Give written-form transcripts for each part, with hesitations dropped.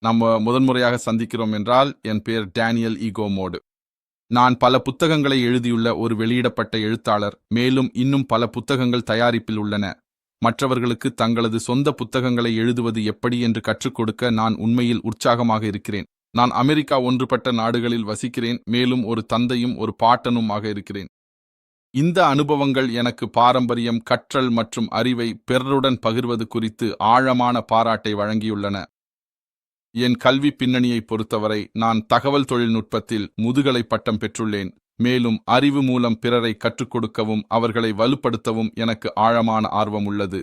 நம்ம முதன்முறையாக சந்திக்கிறோம் என்றால், என் பெயர் டேனியல் ஈகோமோடு. நான் பல புத்தகங்களை எழுதியுள்ள ஒரு வெளியிடப்பட்ட எழுத்தாளர். மேலும் இன்னும் பல புத்தகங்கள் தயாரிப்பில் உள்ளன. மற்றவர்களுக்கு தங்களது சொந்த புத்தகங்களை எழுதுவது எப்படி என்று கற்றுக் கொடுக்க நான் உண்மையில் உற்சாகமாக இருக்கிறேன். நான் அமெரிக்கா ஒன்றுபட்ட நாடுகளில் வசிக்கிறேன், மேலும் ஒரு தந்தையும் ஒரு பாட்டனும் ஆக இருக்கிறேன். இந்த அனுபவங்கள் எனக்கு பாரம்பரியம், கற்றல் மற்றும் அறிவை பிறருடன் பகிர்வது குறித்து ஆழமான பாராட்டை வழங்கியுள்ளன. என் கல்வி பின்னணியை பொறுத்தவரை நான் தகவல் தொழில்நுட்பத்தில் முதுகலை பட்டம் பெற்றுள்ளேன். மேலும் அறிவு மூலம் பிறரை கற்றுக் கொடுக்கவும் அவர்களை வலுப்படுத்தவும் எனக்கு ஆழமான ஆர்வம் உள்ளது.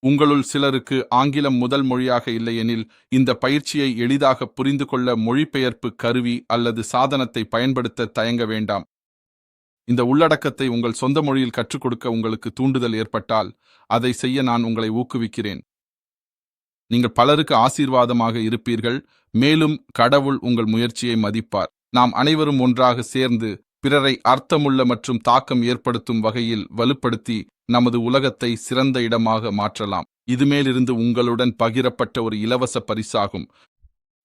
உங்களுள் சிலருக்கு ஆங்கிலம் முதல் மொழியாக இல்லையெனில், இந்த பயிற்சியை எளிதாக புரிந்து கொள்ள மொழிபெயர்ப்பு கருவி அல்லது சாதனத்தை பயன்படுத்த தயங்க வேண்டாம். இந்த உள்ளடக்கத்தை உங்கள் சொந்த மொழியில் கற்றுக் கொடுக்க உங்களுக்கு தூண்டுதல் ஏற்பட்டால், அதை செய்ய நான் உங்களை ஊக்குவிக்கிறேன். நீங்கள் பலருக்கு ஆசீர்வாதமாக இருப்பீர்கள், மேலும் கடவுள் உங்கள் முயற்சியை மதிப்பார். நாம் அனைவரும் ஒன்றாக சேர்ந்து பிறரை அர்த்தமுள்ள மற்றும் தாக்கம் ஏற்படுத்தும் வகையில் வலுப்படுத்தி நமது உலகத்தை சிறந்த இடமாக மாற்றலாம். இதுமேலிருந்து உங்களுடன் பகிரப்பட்ட ஒரு இலவச பரிசாகும்.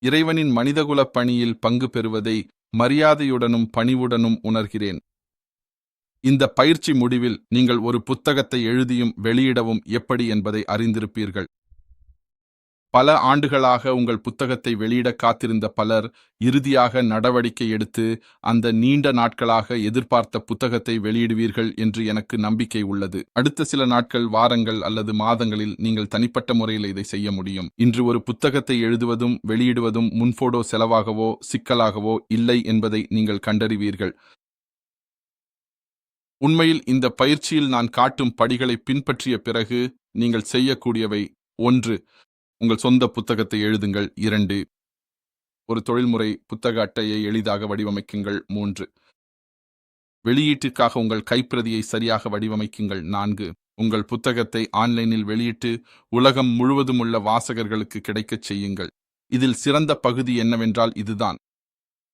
இறைவனின் மனிதகுலப் பணியில் பங்கு பெறுவதை மரியாதையுடனும் பணிவுடனும் உணர்கிறேன். இந்த பயிற்சி முடிவில் நீங்கள் ஒரு புத்தகத்தை எழுதியும் வெளியிடவும் எப்படி என்பதை அறிந்திருப்பீர்கள். பல ஆண்டுகளாக உங்கள் புத்தகத்தை வெளியிட காத்திருந்த பலர் இறுதியாக நடவடிக்கை எடுத்து அந்த நீண்ட நாட்களாக எதிர்பார்த்த புத்தகத்தை வெளியிடுவீர்கள் என்று எனக்கு நம்பிக்கை உள்ளது. அடுத்த சில நாட்கள், வாரங்கள் அல்லது மாதங்களில் நீங்கள் தனிப்பட்ட முறையில் இதை செய்ய முடியும். இன்று ஒரு புத்தகத்தை எழுதுவதும் வெளியிடுவதும் முன்ஃபோடோ செலவாகவோ சிக்கலாகவோ இல்லை என்பதை நீங்கள் கண்டறிவீர்கள். உண்மையில் இந்த பயிற்சியில் நான் காட்டும் படிகளை பின்பற்றிய பிறகு நீங்கள் செய்யக்கூடியவை: 1. உங்கள் சொந்த புத்தகத்தை எழுதுங்கள். 2. ஒரு தொழில்முறை புத்தக அட்டையை எளிதாக வடிவமைக்குங்கள். 3. வெளியீட்டிற்காக உங்கள் கைப்பிரதியை சரியாக வடிவமைக்குங்கள். 4. உங்கள் புத்தகத்தை ஆன்லைனில் வெளியிட்டு உலகம் முழுவதும் உள்ள வாசகர்களுக்கு கிடைக்கச் செய்யுங்கள். இதில் சிறந்த பகுதி என்னவென்றால் இதுதான்: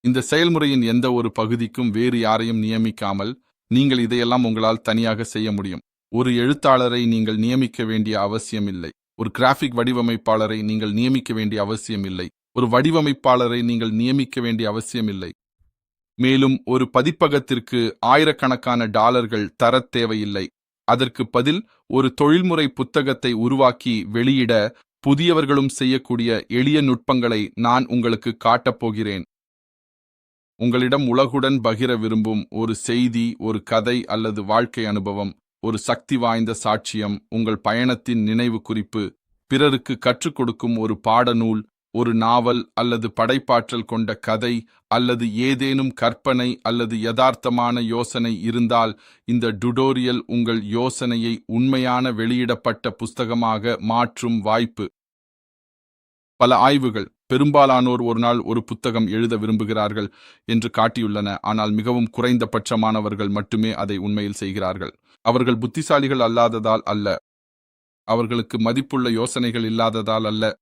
இந்த செயல்முறையின் எந்த ஒரு பகுதிக்கும் வேறு யாரையும் நியமிக்காமல் நீங்கள் இதையெல்லாம் உங்களால் தனியாக செய்ய முடியும். ஒரு எழுத்தாளரை நீங்கள் நியமிக்க வேண்டிய அவசியமில்லை. ஒரு கிராஃபிக் வடிவமைப்பாளரை நீங்கள் நியமிக்க வேண்டிய அவசியமில்லை. ஒரு வடிவமைப்பாளரை நீங்கள் நியமிக்க வேண்டிய அவசியமில்லை. மேலும் ஒரு பதிப்பகத்திற்கு ஆயிரக்கணக்கான டாலர்கள் தரத் தேவையில்லை. அதற்கு பதில் ஒரு தொழில்முறை புத்தகத்தை உருவாக்கி வெளியிட புதியவர்களும் செய்யக்கூடிய எளிய நுட்பங்களை நான் உங்களுக்கு காட்டப் போகிறேன். உங்களிடம் உலகுடன் பகிர விரும்பும் ஒரு செய்தி, ஒரு கதை அல்லது வாழ்க்கை அனுபவம், ஒரு சக்தி வாய்ந்த சாட்சியம், உங்கள் பயணத்தின் நினைவு குறிப்பு, பிறருக்கு கற்றுக் கொடுக்கும் ஒரு பாடநூல், ஒரு நாவல் அல்லது படைப்பாற்றல் கொண்ட கதை, அல்லது ஏதேனும் கற்பனை அல்லது யதார்த்தமான யோசனை இருந்தால், இந்த டுடோரியல் உங்கள் யோசனையை உண்மையான வெளியிடப்பட்ட புஸ்தகமாக மாற்றும் வாய்ப்பு. பல ஆய்வுகள் பெரும்பாலானோர் ஒரு நாள் ஒரு புத்தகம் எழுத விரும்புகிறார்கள் என்று காட்டியுள்ளன. ஆனால் மிகவும் குறைந்தபட்சமானவர்கள் மட்டுமே அதை உண்மையில் செய்கிறார்கள். அவர்கள் புத்திசாலிகள் அல்லாததால் அல்ல, அவர்களுக்கு மதிப்புள்ள யோசனைகள் இல்லாததால் அல்ல,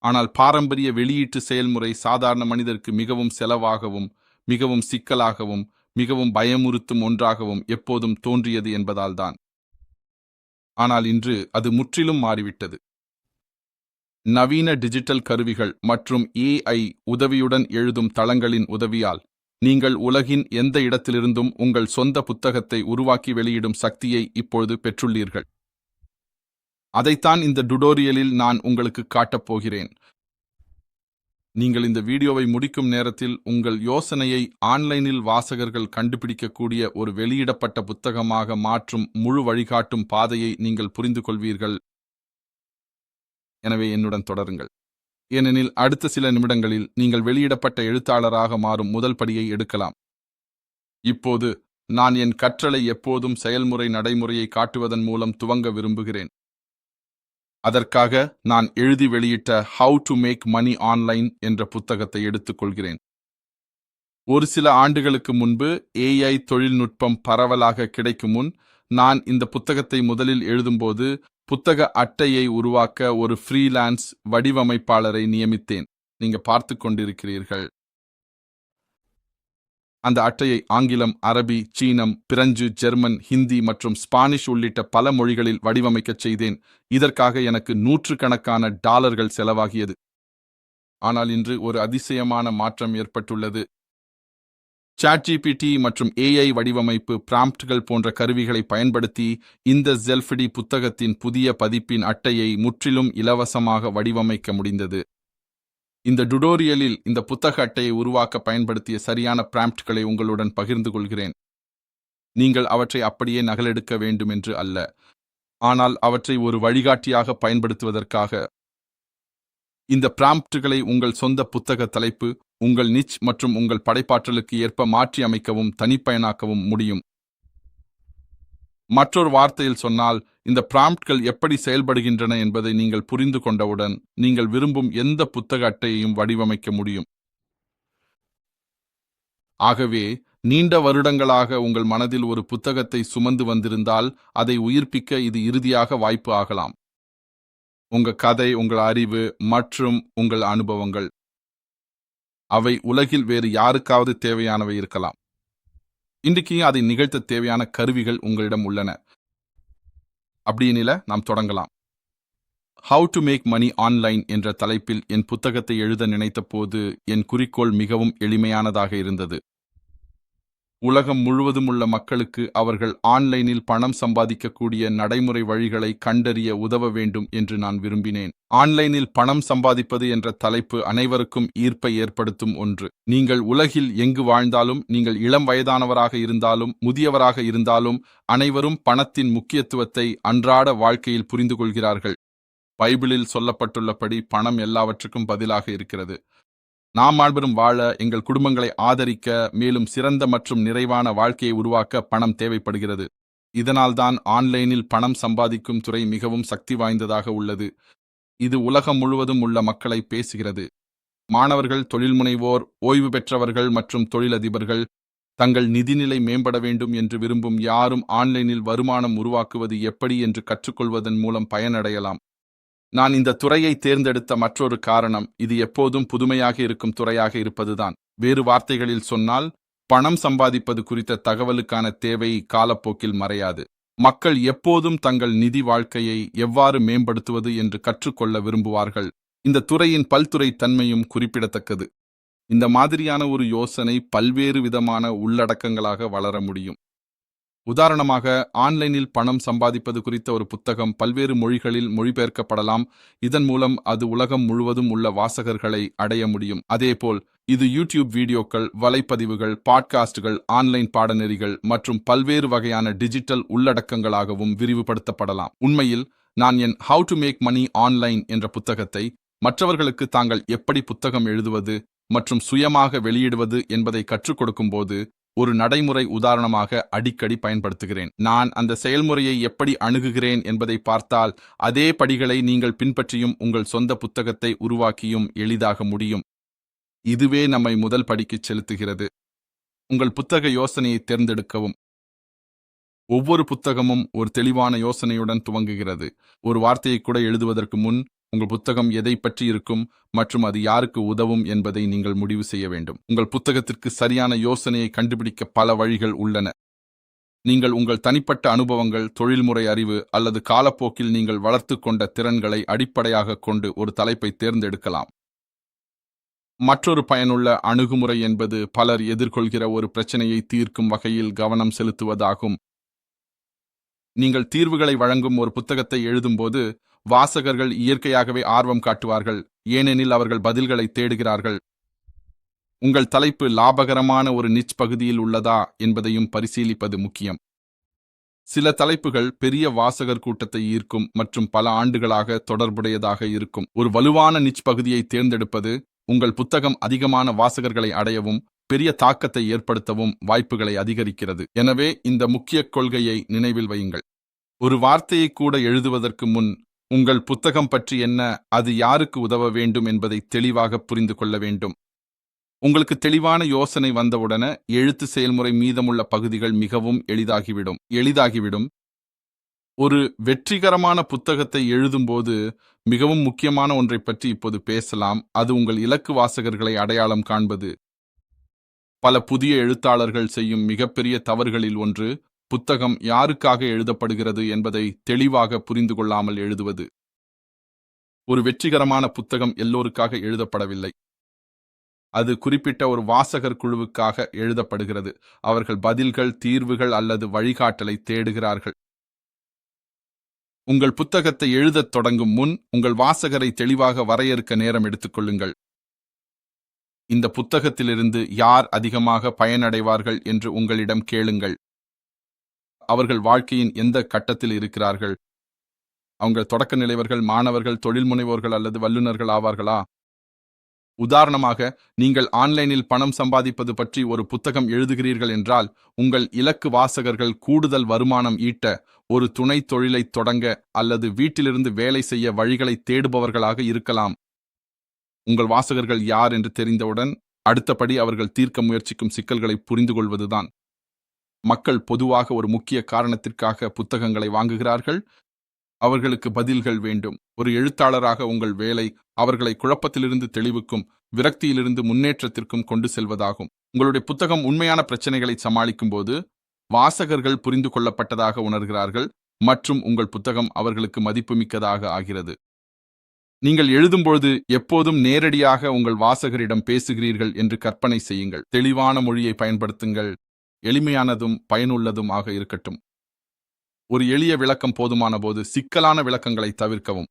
ஆனால் பாரம்பரிய வெளியீட்டு செயல்முறை சாதாரண மனிதருக்கு மிகவும் செலவாகவும் மிகவும் சிக்கலாகவும் மிகவும் பயமுறுத்தும் ஒன்றாகவும் எப்போதும் தோன்றியது என்பதால்தான். ஆனால் இன்று அது முற்றிலும் மாறிவிட்டது. நவீன டிஜிட்டல் கருவிகள் மற்றும் AI உதவியுடன் எழுதும் தளங்களின் உதவியால் நீங்கள் உலகின் எந்த இடத்திலிருந்தும் உங்கள் சொந்த புத்தகத்தை உருவாக்கி வெளியிடும் சக்தியை இப்பொழுது பெற்றுள்ளீர்கள். அதைத்தான் இந்த டுடோரியலில் நான் உங்களுக்கு காட்டப் போகிறேன். நீங்கள் இந்த வீடியோவை முடிக்கும் நேரத்தில் உங்கள் யோசனையை ஆன்லைனில் வாசகர்கள் கண்டுபிடிக்கக்கூடிய ஒரு வெளியிடப்பட்ட புத்தகமாக மாற்றும் முழு வழிகாட்டும் பாதையை நீங்கள் புரிந்து கொள்வீர்கள். எனவே என்னுடன் தொடருங்கள், ஏனெனில் அடுத்த சில நிமிடங்களில் நீங்கள் வெளியிடப்பட்ட எழுத்தாளராக மாறும் முதல் படியை எடுக்கலாம். இப்போது நான் என் கற்றலை எப்போதும் செயல்முறை நடைமுறையை காட்டுவதன் மூலம் துவங்க விரும்புகிறேன். அதற்காக நான் எழுதி வெளியிட்ட how to make money online என்ற புத்தகத்தை எடுத்துக்கொள்கிறேன். ஒரு சில ஆண்டுகளுக்கு முன்பு AI தொழில்நுட்பம் பரவலாக கிடைக்கும் முன் நான் இந்த புத்தகத்தை முதலில் எழுதும்போது புத்தக அட்டையை உருவாக்க ஒரு ஃப்ரீலான்ஸ் வடிவமைப்பாளரை நியமித்தேன். நீங்க பார்த்து கொண்டிருக்கிறீர்கள். அந்த அட்டையை ஆங்கிலம், அரபி, சீனம், பிரெஞ்சு, ஜெர்மன், ஹிந்தி மற்றும் ஸ்பானிஷ் உள்ளிட்ட பல மொழிகளில் வடிவமைக்கச் செய்தேன். இதற்காக எனக்கு $100கணக்கான செலவாகியது. ஆனால் இன்று ஒரு அதிசயமான மாற்றம் ஏற்பட்டுள்ளது. ChatGPT மற்றும் AI வடிவமைப்பு பிராம்ப்ட்கள் போன்ற கருவிகளை பயன்படுத்தி இந்த ஜெல்ஃபிடி புத்தகத்தின் புதிய பதிப்பின் அட்டையை முற்றிலும் இலவசமாக வடிவமைக்க முடிந்தது. இந்த டுடோரியலில் இந்த புத்தக அட்டையை உருவாக்க பயன்படுத்திய சரியான பிராம்ப்ட்களை உங்களுடன் பகிர்ந்து கொள்கிறேன். நீங்கள் அவற்றை அப்படியே நகலெடுக்க வேண்டுமென்று அல்ல, ஆனால் அவற்றை ஒரு வழிகாட்டியாக பயன்படுத்துவதற்காக. இந்த பிராம்ப்ட்களை உங்கள் சொந்த புத்தக தலைப்பு, உங்கள் நிச் மற்றும் உங்கள் படைப்பாற்றலுக்கு ஏற்ப மாற்றி அமைக்கவும் தனிப்பயனாக்கவும் முடியும். மற்றொரு வார்த்தையில் சொன்னால், இந்த பிராம்ப்ட்கள் எப்படி செயல்படுகின்றன என்பதை நீங்கள் புரிந்து கொண்டவுடன் நீங்கள் விரும்பும் எந்த புத்தக அட்டையையும் வடிவமைக்க முடியும். ஆகவே, நீண்ட வருடங்களாக உங்கள் மனதில் ஒரு புத்தகத்தை சுமந்து வந்திருந்தால் அதை உயிர்ப்பிக்க இது இறுதியாக வாய்ப்பு ஆகலாம். உங்கள் கதை, உங்கள் அறிவு மற்றும் உங்கள் அனுபவங்கள், அவை உலகில் வேறு யாருக்காவது தேவையானவை இருக்கலாம். இன்றைக்கு அதை நிகழ்த்த தேவையான கருவிகள் உங்களிடம் உள்ளன. அப்படியினில நாம் தொடங்கலாம். How to make money online என்ற தலைப்பில் என் புத்தகத்தை எழுத நினைத்த போது என் குறிக்கோள் மிகவும் எளிமையானதாக இருந்தது. உலகம் முழுவதும் உள்ள மக்களுக்கு அவர்கள் ஆன்லைனில் பணம் சம்பாதிக்கக்கூடிய நடைமுறை வழிகளை கண்டறிய உதவ வேண்டும் என்று நான் விரும்பினேன். ஆன்லைனில் பணம் சம்பாதிப்பது என்ற தலைப்பு அனைவருக்கும் ஈர்ப்பை ஏற்படுத்தும் ஒன்று. நீங்கள் உலகில் எங்கு வாழ்ந்தாலும், நீங்கள் இளம் வயதானவராக இருந்தாலும் முதியவராக இருந்தாலும், அனைவரும் பணத்தின் முக்கியத்துவத்தை அன்றாட வாழ்க்கையில் புரிந்து கொள்கிறார்கள். பைபிளில் சொல்லப்பட்டுள்ளபடி பணம் எல்லாவற்றுக்கும் பதிலாக இருக்கிறது. நாம் மாண்பெரும் வாழ, எங்கள் குடும்பங்களை ஆதரிக்க, மேலும் சிறந்த மற்றும் நிறைவான வாழ்க்கையை உருவாக்க பணம் தேவைப்படுகிறது. இதனால்தான் ஆன்லைனில் பணம் சம்பாதிக்கும் துறை மிகவும் சக்தி வாய்ந்ததாக உள்ளது. இது உலகம் முழுவதும் உள்ள மக்களை பேசுகிறது. மாணவர்கள், தொழில்முனைவோர், ஓய்வு பெற்றவர்கள் மற்றும் தொழிலதிபர்கள் தங்கள் நிதிநிலை மேம்பட வேண்டும் என்று விரும்பும் யாரும் ஆன்லைனில் வருமானம் உருவாக்குவது எப்படி என்று கற்றுக்கொள்வதன் மூலம் பயனடையலாம். நான் இந்த துறையை தேர்ந்தெடுத்த மற்றொரு காரணம் இது எப்போதும் புதுமையாக இருக்கும் துறையாக இருப்பதுதான். வேறு வார்த்தைகளில் சொன்னால், பணம் சம்பாதிப்பது குறித்த தகவலுக்கான தேவை காலப்போக்கில் மறையாது. மக்கள் எப்போதும் தங்கள் நிதி வாழ்க்கையை எவ்வாறு மேம்படுத்துவது என்று கற்றுக்கொள்ள விரும்புவார்கள். இந்த துறையின் பல்துறை தன்மையும் குறிப்பிடத்தக்கது. இந்த மாதிரியான ஒரு யோசனை பல்வேறு விதமான உள்ளடக்கங்களாக வளர முடியும். உதாரணமாக, ஆன்லைனில் பணம் சம்பாதிப்பது குறித்த ஒரு புத்தகம் பல்வேறு மொழிகளில் மொழிபெயர்க்கப்படலாம். இதன் மூலம் அது உலகம் முழுவதும் உள்ள வாசகர்களை அடைய முடியும். அதேபோல் இது யூடியூப் வீடியோக்கள், வலைப்பதிவுகள், பாட்காஸ்டுகள், ஆன்லைன் பாடநெறிகள் மற்றும் பல்வேறு வகையான டிஜிட்டல் உள்ளடக்கங்களாகவும் விரிவுபடுத்தப்படலாம். உண்மையில், நான் என் how to make money online என்ற புத்தகத்தை மற்றவர்களுக்கு தாங்கள் எப்படி புத்தகம் எழுதுவது மற்றும் சுயமாக வெளியிடுவது என்பதை கற்றுக் கொடுக்கும்போது ஒரு நடைமுறை உதாரணமாக அடிக்கடி பயன்படுத்துகிறேன். நான் அந்த செயல்முறையை எப்படி அணுகுகிறேன் என்பதை பார்த்தால், அதே படிகளை நீங்கள் பின்பற்றியும் உங்கள் சொந்த புத்தகத்தை உருவாக்கியும் எளிதாக முடியும். இதுவே நம்மை முதல் படிக்குச் செலுத்துகிறது. உங்கள் புத்தக யோசனையை தேர்ந்தெடுக்கவும். ஒவ்வொரு புத்தகமும் ஒரு தெளிவான யோசனையுடன் துவங்குகிறது. ஒரு வார்த்தையை கூட எழுதுவதற்கு முன் உங்கள் புத்தகம் எதை பற்றி இருக்கும் மற்றும் அது யாருக்கு உதவும் என்பதை நீங்கள் முடிவு செய்ய வேண்டும். உங்கள் புத்தகத்திற்கு சரியான யோசனையை கண்டுபிடிக்க பல வழிகள் உள்ளன. நீங்கள் உங்கள் தனிப்பட்ட அனுபவங்கள், தொழில்முறை அறிவு அல்லது காலப்போக்கில் நீங்கள் வளர்த்து கொண்ட திறன்களை அடிப்படையாக கொண்டு ஒரு தலைப்பை தேர்ந்தெடுக்கலாம். மற்றொரு பயனுள்ள அணுகுமுறை என்பது பலர் எதிர்கொள்கிற ஒரு பிரச்சனையை தீர்க்கும் வகையில் கவனம் செலுத்துவதாகும். நீங்கள் தீர்வுகளை வழங்கும் ஒரு புத்தகத்தை எழுதும்போது வாசகர்கள் இயற்கையாகவே ஆர்வம் காட்டுவார்கள், ஏனெனில் அவர்கள் பதில்களை தேடுகிறார்கள். உங்கள் தலைப்பு லாபகரமான ஒரு நிச் பகுதியில் உள்ளதா என்பதையும் பரிசீலிப்பது முக்கியம். சில தலைப்புகள் பெரிய வாசகர் கூட்டத்தை ஈர்க்கும் மற்றும் பல ஆண்டுகளாக தொடர்புடையதாக இருக்கும். ஒரு வலுவான நிச் பகுதியை தேர்ந்தெடுப்பது உங்கள் புத்தகம் அதிகமான வாசகர்களை அடையவும் பெரிய தாக்கத்தை ஏற்படுத்தவும் வாய்ப்புகளை அதிகரிக்கிறது. எனவே இந்த முக்கிய கொள்கையை நினைவில் வையுங்கள். ஒரு வார்த்தையை கூட எழுதுவதற்கு முன் உங்கள் புத்தகம் பற்றி என்ன, அது யாருக்கு உதவ வேண்டும் என்பதை தெளிவாக புரிந்து கொள்ள வேண்டும். உங்களுக்கு தெளிவான யோசனை வந்தவுடன எழுத்து செயல்முறை மீதமுள்ள பகுதிகள் மிகவும் எளிதாகிவிடும். ஒரு வெற்றிகரமான புத்தகத்தை எழுதும்போது மிகவும் முக்கியமான ஒன்றை பற்றி இப்போது பேசலாம். அது உங்கள் இலக்கு வாசகர்களை அடையாளம் காண்பது. பல புதிய எழுத்தாளர்கள் செய்யும் மிகப்பெரிய தவறுகளில் ஒன்று, புத்தகம் யாருக்காக எழுதப்படுகிறது என்பதை தெளிவாக புரிந்து கொள்ளாமல் எழுதுவது. ஒரு வெற்றிகரமான புத்தகம் எல்லோருக்காக எழுதப்படவில்லை. அது குறிப்பிட்ட ஒரு வாசகர் குழுவுக்காக எழுதப்படுகிறது. அவர்கள் பதில்கள், தீர்வுகள் அல்லது வழிகாட்டலை தேடுகிறார்கள். உங்கள் புத்தகத்தை எழுதத் தொடங்கும் முன் உங்கள் வாசகரை தெளிவாக வரையறுக்க நேரம் எடுத்துக்கொள்ளுங்கள். இந்த புத்தகத்திலிருந்து யார் அதிகமாக பயனடைவார்கள் என்று உங்களிடம் கேளுங்கள். அவர்கள் வாழ்க்கையின் எந்த கட்டத்தில் இருக்கிறார்கள்? அவங்க தொடக்க நிலைவர்கள், மாணவர்கள், தொழில் முனைவோர்கள் அல்லது வல்லுநர்கள் ஆவார்களா? உதாரணமாக, நீங்கள் ஆன்லைனில் பணம் சம்பாதிப்பது பற்றி ஒரு புத்தகம் எழுதுகிறீர்கள் என்றால், உங்கள் இலக்கு வாசகர்கள் கூடுதல் வருமானம் ஈட்ட, ஒரு துணை தொழிலை தொடங்க அல்லது வீட்டிலிருந்து வேலை செய்ய வழிகளை தேடுபவர்களாக இருக்கலாம். உங்கள் வாசகர்கள் யார் என்று தெரிந்தவுடன் அடுத்தபடி அவர்கள் தீர்க்க முயற்சிக்கும் சிக்கல்களை புரிந்து கொள்வதுதான். மக்கள் பொதுவாக ஒரு முக்கிய காரணத்திற்காக புத்தகங்களை வாங்குகிறார்கள். அவர்களுக்கு பதில்கள் வேண்டும். ஒரு எழுத்தாளராக உங்கள் வேலை அவர்களை குழப்பத்திலிருந்து தெளிவுக்கும் விரக்தியிலிருந்து முன்னேற்றத்திற்கும் கொண்டு செல்வதாகும். உங்களுடைய புத்தகம் உண்மையான பிரச்சனைகளை சமாளிக்கும் போது வாசகர்கள் புரிந்து கொள்ளப்பட்டதாக உணர்கிறார்கள் மற்றும் உங்கள் புத்தகம் அவர்களுக்கு மதிப்புமிக்கதாக ஆகிறது. நீங்கள் எழுதும்பொழுது எப்போதும் நேரடியாக உங்கள் வாசகரிடம் பேசுகிறீர்கள் என்று கற்பனை செய்யுங்கள். தெளிவான மொழியை பயன்படுத்துங்கள். எளிமையானதும் பயனுள்ளதும் ஆக இருக்கட்டும். ஒரு எளிய விளக்கம் போதுமான போது சிக்கலான விளக்கங்களை தவிர்க்கவும்.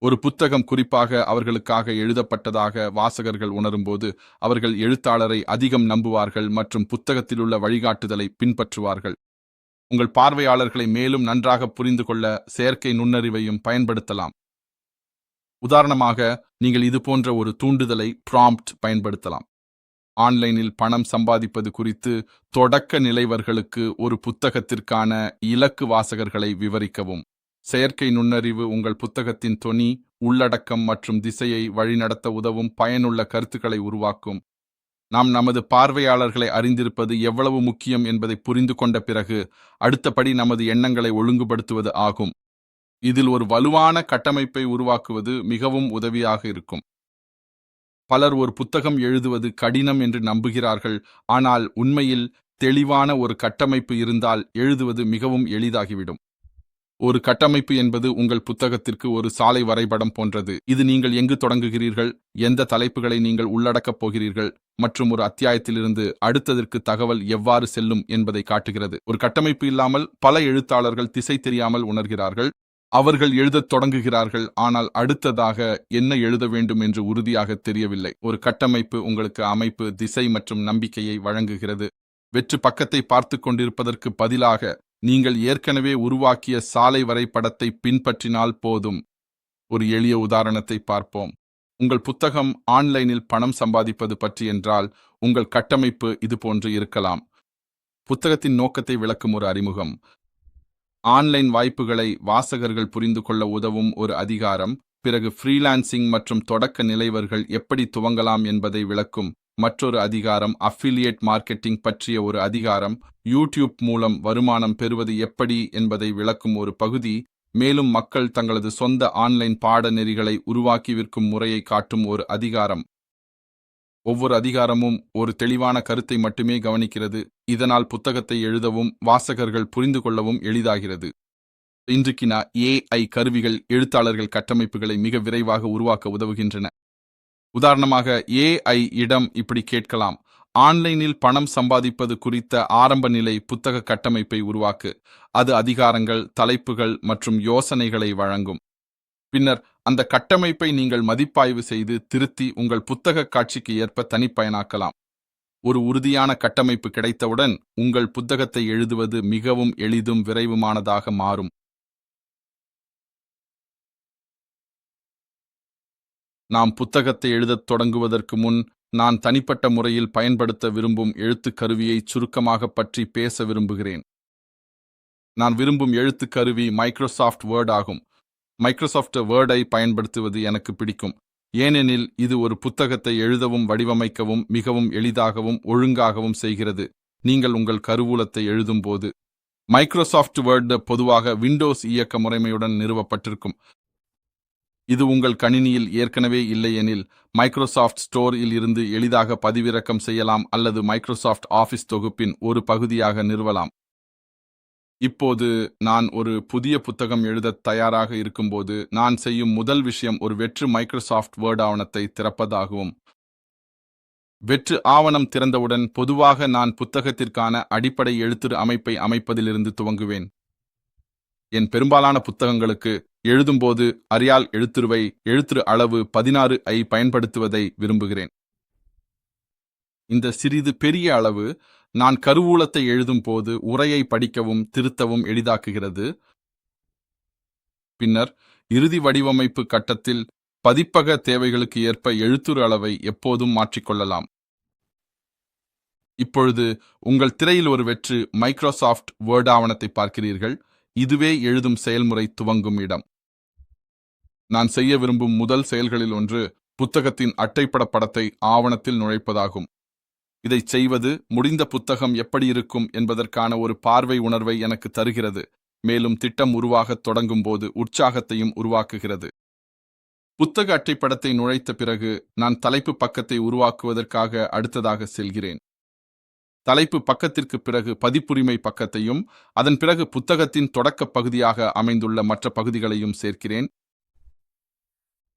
ஒரு புத்தகம் குறிப்பாக அவர்களுக்காக எழுதப்பட்டதாக வாசகர்கள் உணரும்போது அவர்கள் எழுத்தாளரை அதிகம் நம்புவார்கள் மற்றும் புத்தகத்திலுள்ள வழிகாட்டுதலை பின்பற்றுவார்கள். உங்கள் பார்வையாளர்களை மேலும் நன்றாக புரிந்து கொள்ள செயற்கை நுண்ணறிவையும் பயன்படுத்தலாம். உதாரணமாக, நீங்கள் இதுபோன்ற ஒரு தூண்டுதலை ப்ராம்ப்ட் பயன்படுத்தலாம். ஆன்லைனில் பணம் சம்பாதிப்பது குறித்து தொடக்க நிலைவர்களுக்கு ஒரு புத்தகத்திற்கான இலக்கு வாசகர்களை விவரிக்கவும். செயற்கை நுண்ணறிவு உங்கள் புத்தகத்தின் தொனி, உள்ளடக்கம் மற்றும் திசையை வழிநடத்த உதவும் பயனுள்ள கருத்துக்களை உருவாக்கும். நாம் நமது பார்வையாளர்களை அறிந்திருப்பது எவ்வளவு முக்கியம் என்பதை புரிந்து கொண்ட பிறகு அடுத்தபடி நமது எண்ணங்களை ஒழுங்குபடுத்துவது ஆகும். இதில் ஒரு வலுவான கட்டமைப்பை உருவாக்குவது மிகவும் உதவியாக இருக்கும். பலர் ஒரு புத்தகம் எழுதுவது கடினம் என்று நம்புகிறார்கள், ஆனால் உண்மையில் தெளிவான ஒரு கட்டமைப்பு இருந்தால் எழுதுவது மிகவும் எளிதாகிவிடும். ஒரு கட்டமைப்பு என்பது உங்கள் புத்தகத்திற்கு ஒரு சாலை வரைபடம் போன்றது. இது நீங்கள் எங்கு தொடங்குகிறீர்கள், எந்த தலைப்புகளை நீங்கள் உள்ளடக்கப் போகிறீர்கள் மற்றும் ஒரு அத்தியாயத்திலிருந்து அடுத்ததற்கு தகவல் எவ்வாறு செல்லும் என்பதை காட்டுகிறது. ஒரு கட்டமைப்பு இல்லாமல் பல எழுத்தாளர்கள் திசை தெரியாமல் உணர்கிறார்கள். அவர்கள் எழுதத் தொடங்குகிறார்கள், ஆனால் அடுத்ததாக என்ன எழுத வேண்டும் என்று உறுதியாக தெரியவில்லை. ஒரு கட்டமைப்பு உங்களுக்கு அமைப்பு, திசை மற்றும் நம்பிக்கையை வழங்குகிறது. வெற்று பக்கத்தை பார்த்து கொண்டிருப்பதற்கு பதிலாக நீங்கள் ஏற்கனவே உருவாக்கிய சாலை வரைபடத்தை பின்பற்றினால் போதும். ஒரு எளிய உதாரணத்தை பார்ப்போம். உங்கள் புத்தகம் ஆன்லைனில் பணம் சம்பாதிப்பது பற்றி என்றால் உங்கள் கட்டமைப்பு இதுபோன்று இருக்கலாம். புத்தகத்தின் நோக்கத்தை விளக்கும் ஒரு அறிமுகம். ஆன்லைன் வாய்ப்புகளை வாசகர்கள் புரிந்து கொள்ள உதவும் ஒரு அதிகாரம். பிறகு ஃப்ரீலான்சிங் மற்றும் தொடக்க நிலைவர்கள் எப்படி துவங்கலாம் என்பதை விளக்கும் மற்றொரு அதிகாரம். அஃபிலியேட் மார்க்கெட்டிங் பற்றிய ஒரு அதிகாரம். யூடியூப் மூலம் வருமானம் பெறுவது எப்படி என்பதை விளக்கும் ஒரு பகுதி. மேலும் மக்கள் தங்களது சொந்த ஆன்லைன் பாடநெறிகளை உருவாக்கி விற்கும் முறையை காட்டும் ஒரு அதிகாரம். ஒவ்வொரு அதிகாரமும் ஒரு தெளிவான கருத்தை மட்டுமே கவனிக்கிறது. இதனால் புத்தகத்தை எழுதவும் வாசகர்கள் புரிந்து கொள்ளவும் எளிதாகிறது. இன்றைக்கு AI கருவிகள் எழுத்தாளர்கள் கட்டமைப்புகளை மிக விரைவாக உருவாக்க உதவுகின்றன. உதாரணமாக, AI இடம் இப்படி கேட்கலாம்: ஆன்லைனில் பணம் சம்பாதிப்பது குறித்த ஆரம்ப நிலை புத்தக கட்டமைப்பை உருவாக்கு. அது அதிகாரங்கள், தலைப்புகள் மற்றும் யோசனைகளை வழங்கும். பின்னர் அந்த கட்டமைப்பை நீங்கள் மதிப்பாய்வு செய்து திருத்தி உங்கள் புத்தக காட்சிக்கு ஏற்ப தனிப்பயனாக்கலாம். ஒரு உறுதியான கட்டமைப்பு கிடைத்தவுடன் உங்கள் புத்தகத்தை எழுதுவது மிகவும் எளிதும் விரைவுமானதாக மாறும். நாம் புத்தகத்தை எழுதத் தொடங்குவதற்கு முன் நான் தனிப்பட்ட முறையில் பயன்படுத்த விரும்பும் எழுத்துக் கருவியை சுருக்கமாக பற்றி பேச விரும்புகிறேன். நான் விரும்பும் எழுத்துக் கருவி மைக்ரோசாஃப்ட் வேர்ட் ஆகும். மைக்ரோசாஃப்ட் வேர்டை பயன்படுத்துவது எனக்கு பிடிக்கும், ஏனெனில் இது ஒரு புத்தகத்தை எழுதவும் வடிவமைக்கவும் மிகவும் எளிதாகவும் ஒழுங்காகவும் செய்கிறது. நீங்கள் உங்கள் கருவூலத்தை எழுதும்போது மைக்ரோசாஃப்ட் வேர்ட் பொதுவாக விண்டோஸ் இயக்க முறைமையுடன் நிறுவப்பட்டிருக்கும். இது உங்கள் கணினியில் ஏற்கனவே இல்லையெனில் மைக்ரோசாஃப்ட் ஸ்டோர் இல் இருந்து எளிதாக பதிவிறக்கம் செய்யலாம் அல்லது மைக்ரோசாஃப்ட் ஆஃபீஸ் தொகுப்பின் ஒரு பகுதியாக நிறுவலாம். இப்போது நான் ஒரு புதிய புத்தகம் எழுதத் தயாராக இருக்கும்போது நான் செய்யும் முதல் விஷயம் ஒரு வெற்று மைக்ரோசாஃப்ட் வேர்ட் ஆவணத்தை திறப்பதாகும். வெற்று ஆவணம் திறந்தவுடன் பொதுவாக நான் புத்தகத்திற்கான அடிப்படை எழுத்துரு அமைப்பை அமைப்பதிலிருந்து துவங்குவேன். என் பெரும்பாலான புத்தகங்களுக்கு எழுதும்போது அரியால் எழுத்துரு அளவு 16 ஐ பயன்படுத்துவதை விரும்புகிறேன். இந்த சிறிது பெரிய அளவு நான் கருவூலத்தை எழுதும் போது உரையை படிக்கவும் திருத்தவும் எளிதாக்குகிறது. பின்னர் இறுதி வடிவமைப்பு கட்டத்தில் பதிப்பக தேவைகளுக்கு ஏற்ப எழுத்துரு அளவை எப்போதும் மாற்றிக்கொள்ளலாம். இப்பொழுது உங்கள் திரையில் ஒரு வெற்று மைக்ரோசாஃப்ட் வேர்ட் ஆவணத்தை பார்க்கிறீர்கள். இதுவே எழுதும் செயல்முறை துவங்கும் இடம். நான் செய்ய விரும்பும் முதல் செயல்களில் ஒன்று புத்தகத்தின் அட்டைப்பட படத்தை ஆவணத்தில் நுழைப்பதாகும். இதைச் செய்வது முடிந்த புத்தகம் எப்படி இருக்கும் என்பதற்கான ஒரு பார்வை உணர்வை எனக்கு தருகிறது, மேலும் திட்டம் உருவாகத் தொடங்கும் போது உற்சாகத்தையும் உருவாக்குகிறது. புத்தக அட்டைப்படத்தை நுழைத்த பிறகு நான் தலைப்பு பக்கத்தை உருவாக்குவதற்காக அடுத்ததாக செல்கிறேன். தலைப்பு பக்கத்திற்கு பிறகு பதிப்புரிமை பக்கத்தையும் அதன் பிறகு புத்தகத்தின் தொடக்க பகுதியாக அமைந்துள்ள மற்ற பகுதிகளையும் சேர்க்கிறேன்.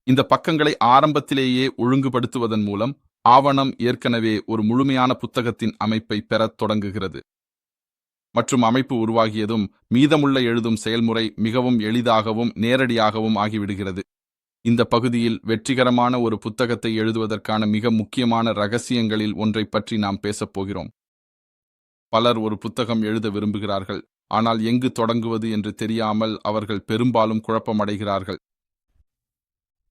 இந்த பக்கங்களை ஆரம்பத்திலேயே ஒழுங்குபடுத்துவதன் மூலம் ஆவணம் ஏற்கனவே ஒரு முழுமையான புத்தகத்தின் அமைப்பை பெறத் தொடங்குகிறது. மற்றும் அமைப்பு உருவாகியதும் மீதமுள்ள எழுதும் செயல்முறை மிகவும் எளிதாகவும் நேரடியாகவும் ஆகிவிடுகிறது. இந்த பகுதியில் வெற்றிகரமான ஒரு புத்தகத்தை எழுதுவதற்கான மிக முக்கியமான ரகசியங்களில் ஒன்றை பற்றி நாம் பேசப்போகிறோம். பலர் ஒரு புத்தகம் எழுத விரும்புகிறார்கள், ஆனால் எங்கு தொடங்குவது என்று தெரியாமல் அவர்கள் பெரும்பாலும் குழப்பமடைகிறார்கள்.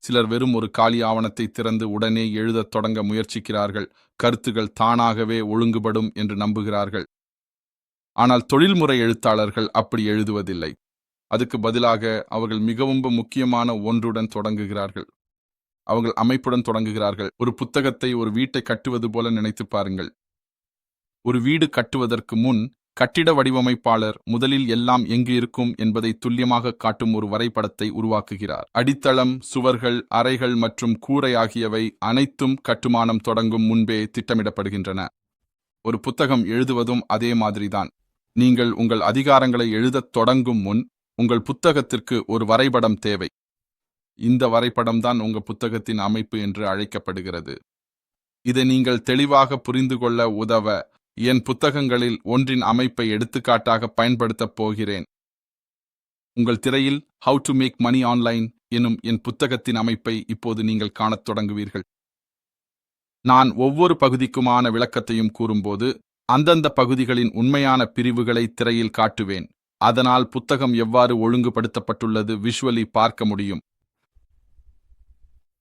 சிலர் வெறும் ஒரு காலி ஆவணத்தை திறந்து உடனே எழுதத் தொடங்க முயற்சிக்கிறார்கள், கருத்துகள் தானாகவே ஒழுங்குபடும் என்று நம்புகிறார்கள். ஆனால் தொழில்முறை எழுத்தாளர்கள் அப்படி எழுதுவதில்லை. அதுக்கு பதிலாக அவர்கள் மிகவும் முக்கியமான ஒன்றுடன் தொடங்குகிறார்கள். அவர்கள் அமைப்புடன் தொடங்குகிறார்கள். ஒரு புத்தகத்தை ஒரு வீட்டை கட்டுவது போல நினைத்து பாருங்கள். ஒரு வீடு கட்டுவதற்கு முன் கட்டிட வடிவமைப்பாளர் முதலில் எல்லாம் எங்கு இருக்கும் என்பதை துல்லியமாக காட்டும் ஒரு வரைபடத்தை உருவாக்குகிறார். அடித்தளம், சுவர்கள், அறைகள் மற்றும் கூரை ஆகியவை அனைத்தும் கட்டுமானம் தொடங்கும் முன்பே திட்டமிடப்படுகின்றன. ஒரு புத்தகம் எழுதுவதும் அதே மாதிரிதான். நீங்கள் உங்கள் அதிகாரங்களை எழுதத் தொடங்கும் முன் உங்கள் புத்தகத்திற்கு ஒரு வரைபடம் தேவை. இந்த வரைபடம்தான் உங்கள் புத்தகத்தின் அமைப்பு என்று அழைக்கப்படுகிறது. இதை நீங்கள் தெளிவாக புரிந்து கொள்ள உதவ என் புத்தகங்களில் ஒன்றின் அமைப்பை எடுத்துக்காட்டாக பயன்படுத்தப் போகிறேன். உங்கள் திரையில் how to make money online எனும் என் புத்தகத்தின் அமைப்பை இப்போது நீங்கள் காணத் தொடங்குவீர்கள். நான் ஒவ்வொரு பகுதிக்குமான விளக்கத்தையும் கூறும்போது அந்தந்த பகுதிகளின் உண்மையான பிரிவுகளை திரையில் காட்டுவேன். அதனால் புத்தகம் எவ்வாறு ஒழுங்குபடுத்தப்பட்டுள்ளது விஷுவலி பார்க்க முடியும்.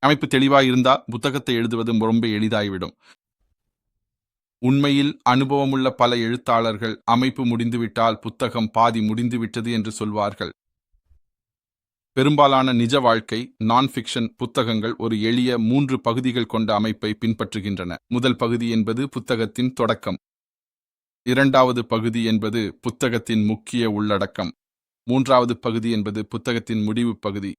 அமைப்பு தெளிவாயிருந்தா புத்தகத்தை எழுதுவது ரொம்ப எளிதாகிவிடும். உண்மையில் அனுபவமுள்ள பல எழுத்தாளர்கள் அமைப்பு முடிந்துவிட்டால் புத்தகம் பாதி முடிந்துவிட்டது என்று சொல்வார்கள். பெரும்பாலான நிஜ வாழ்க்கை நான் ஃபிக்ஷன் புத்தகங்கள் ஒரு எளிய 3 பகுதிகள் கொண்ட அமைப்பை பின்பற்றுகின்றன. முதல் பகுதி என்பது புத்தகத்தின் தொடக்கம். இரண்டாவது பகுதி என்பது புத்தகத்தின் முக்கிய உள்ளடக்கம். மூன்றாவது பகுதி என்பது புத்தகத்தின் முடிவு பகுதி.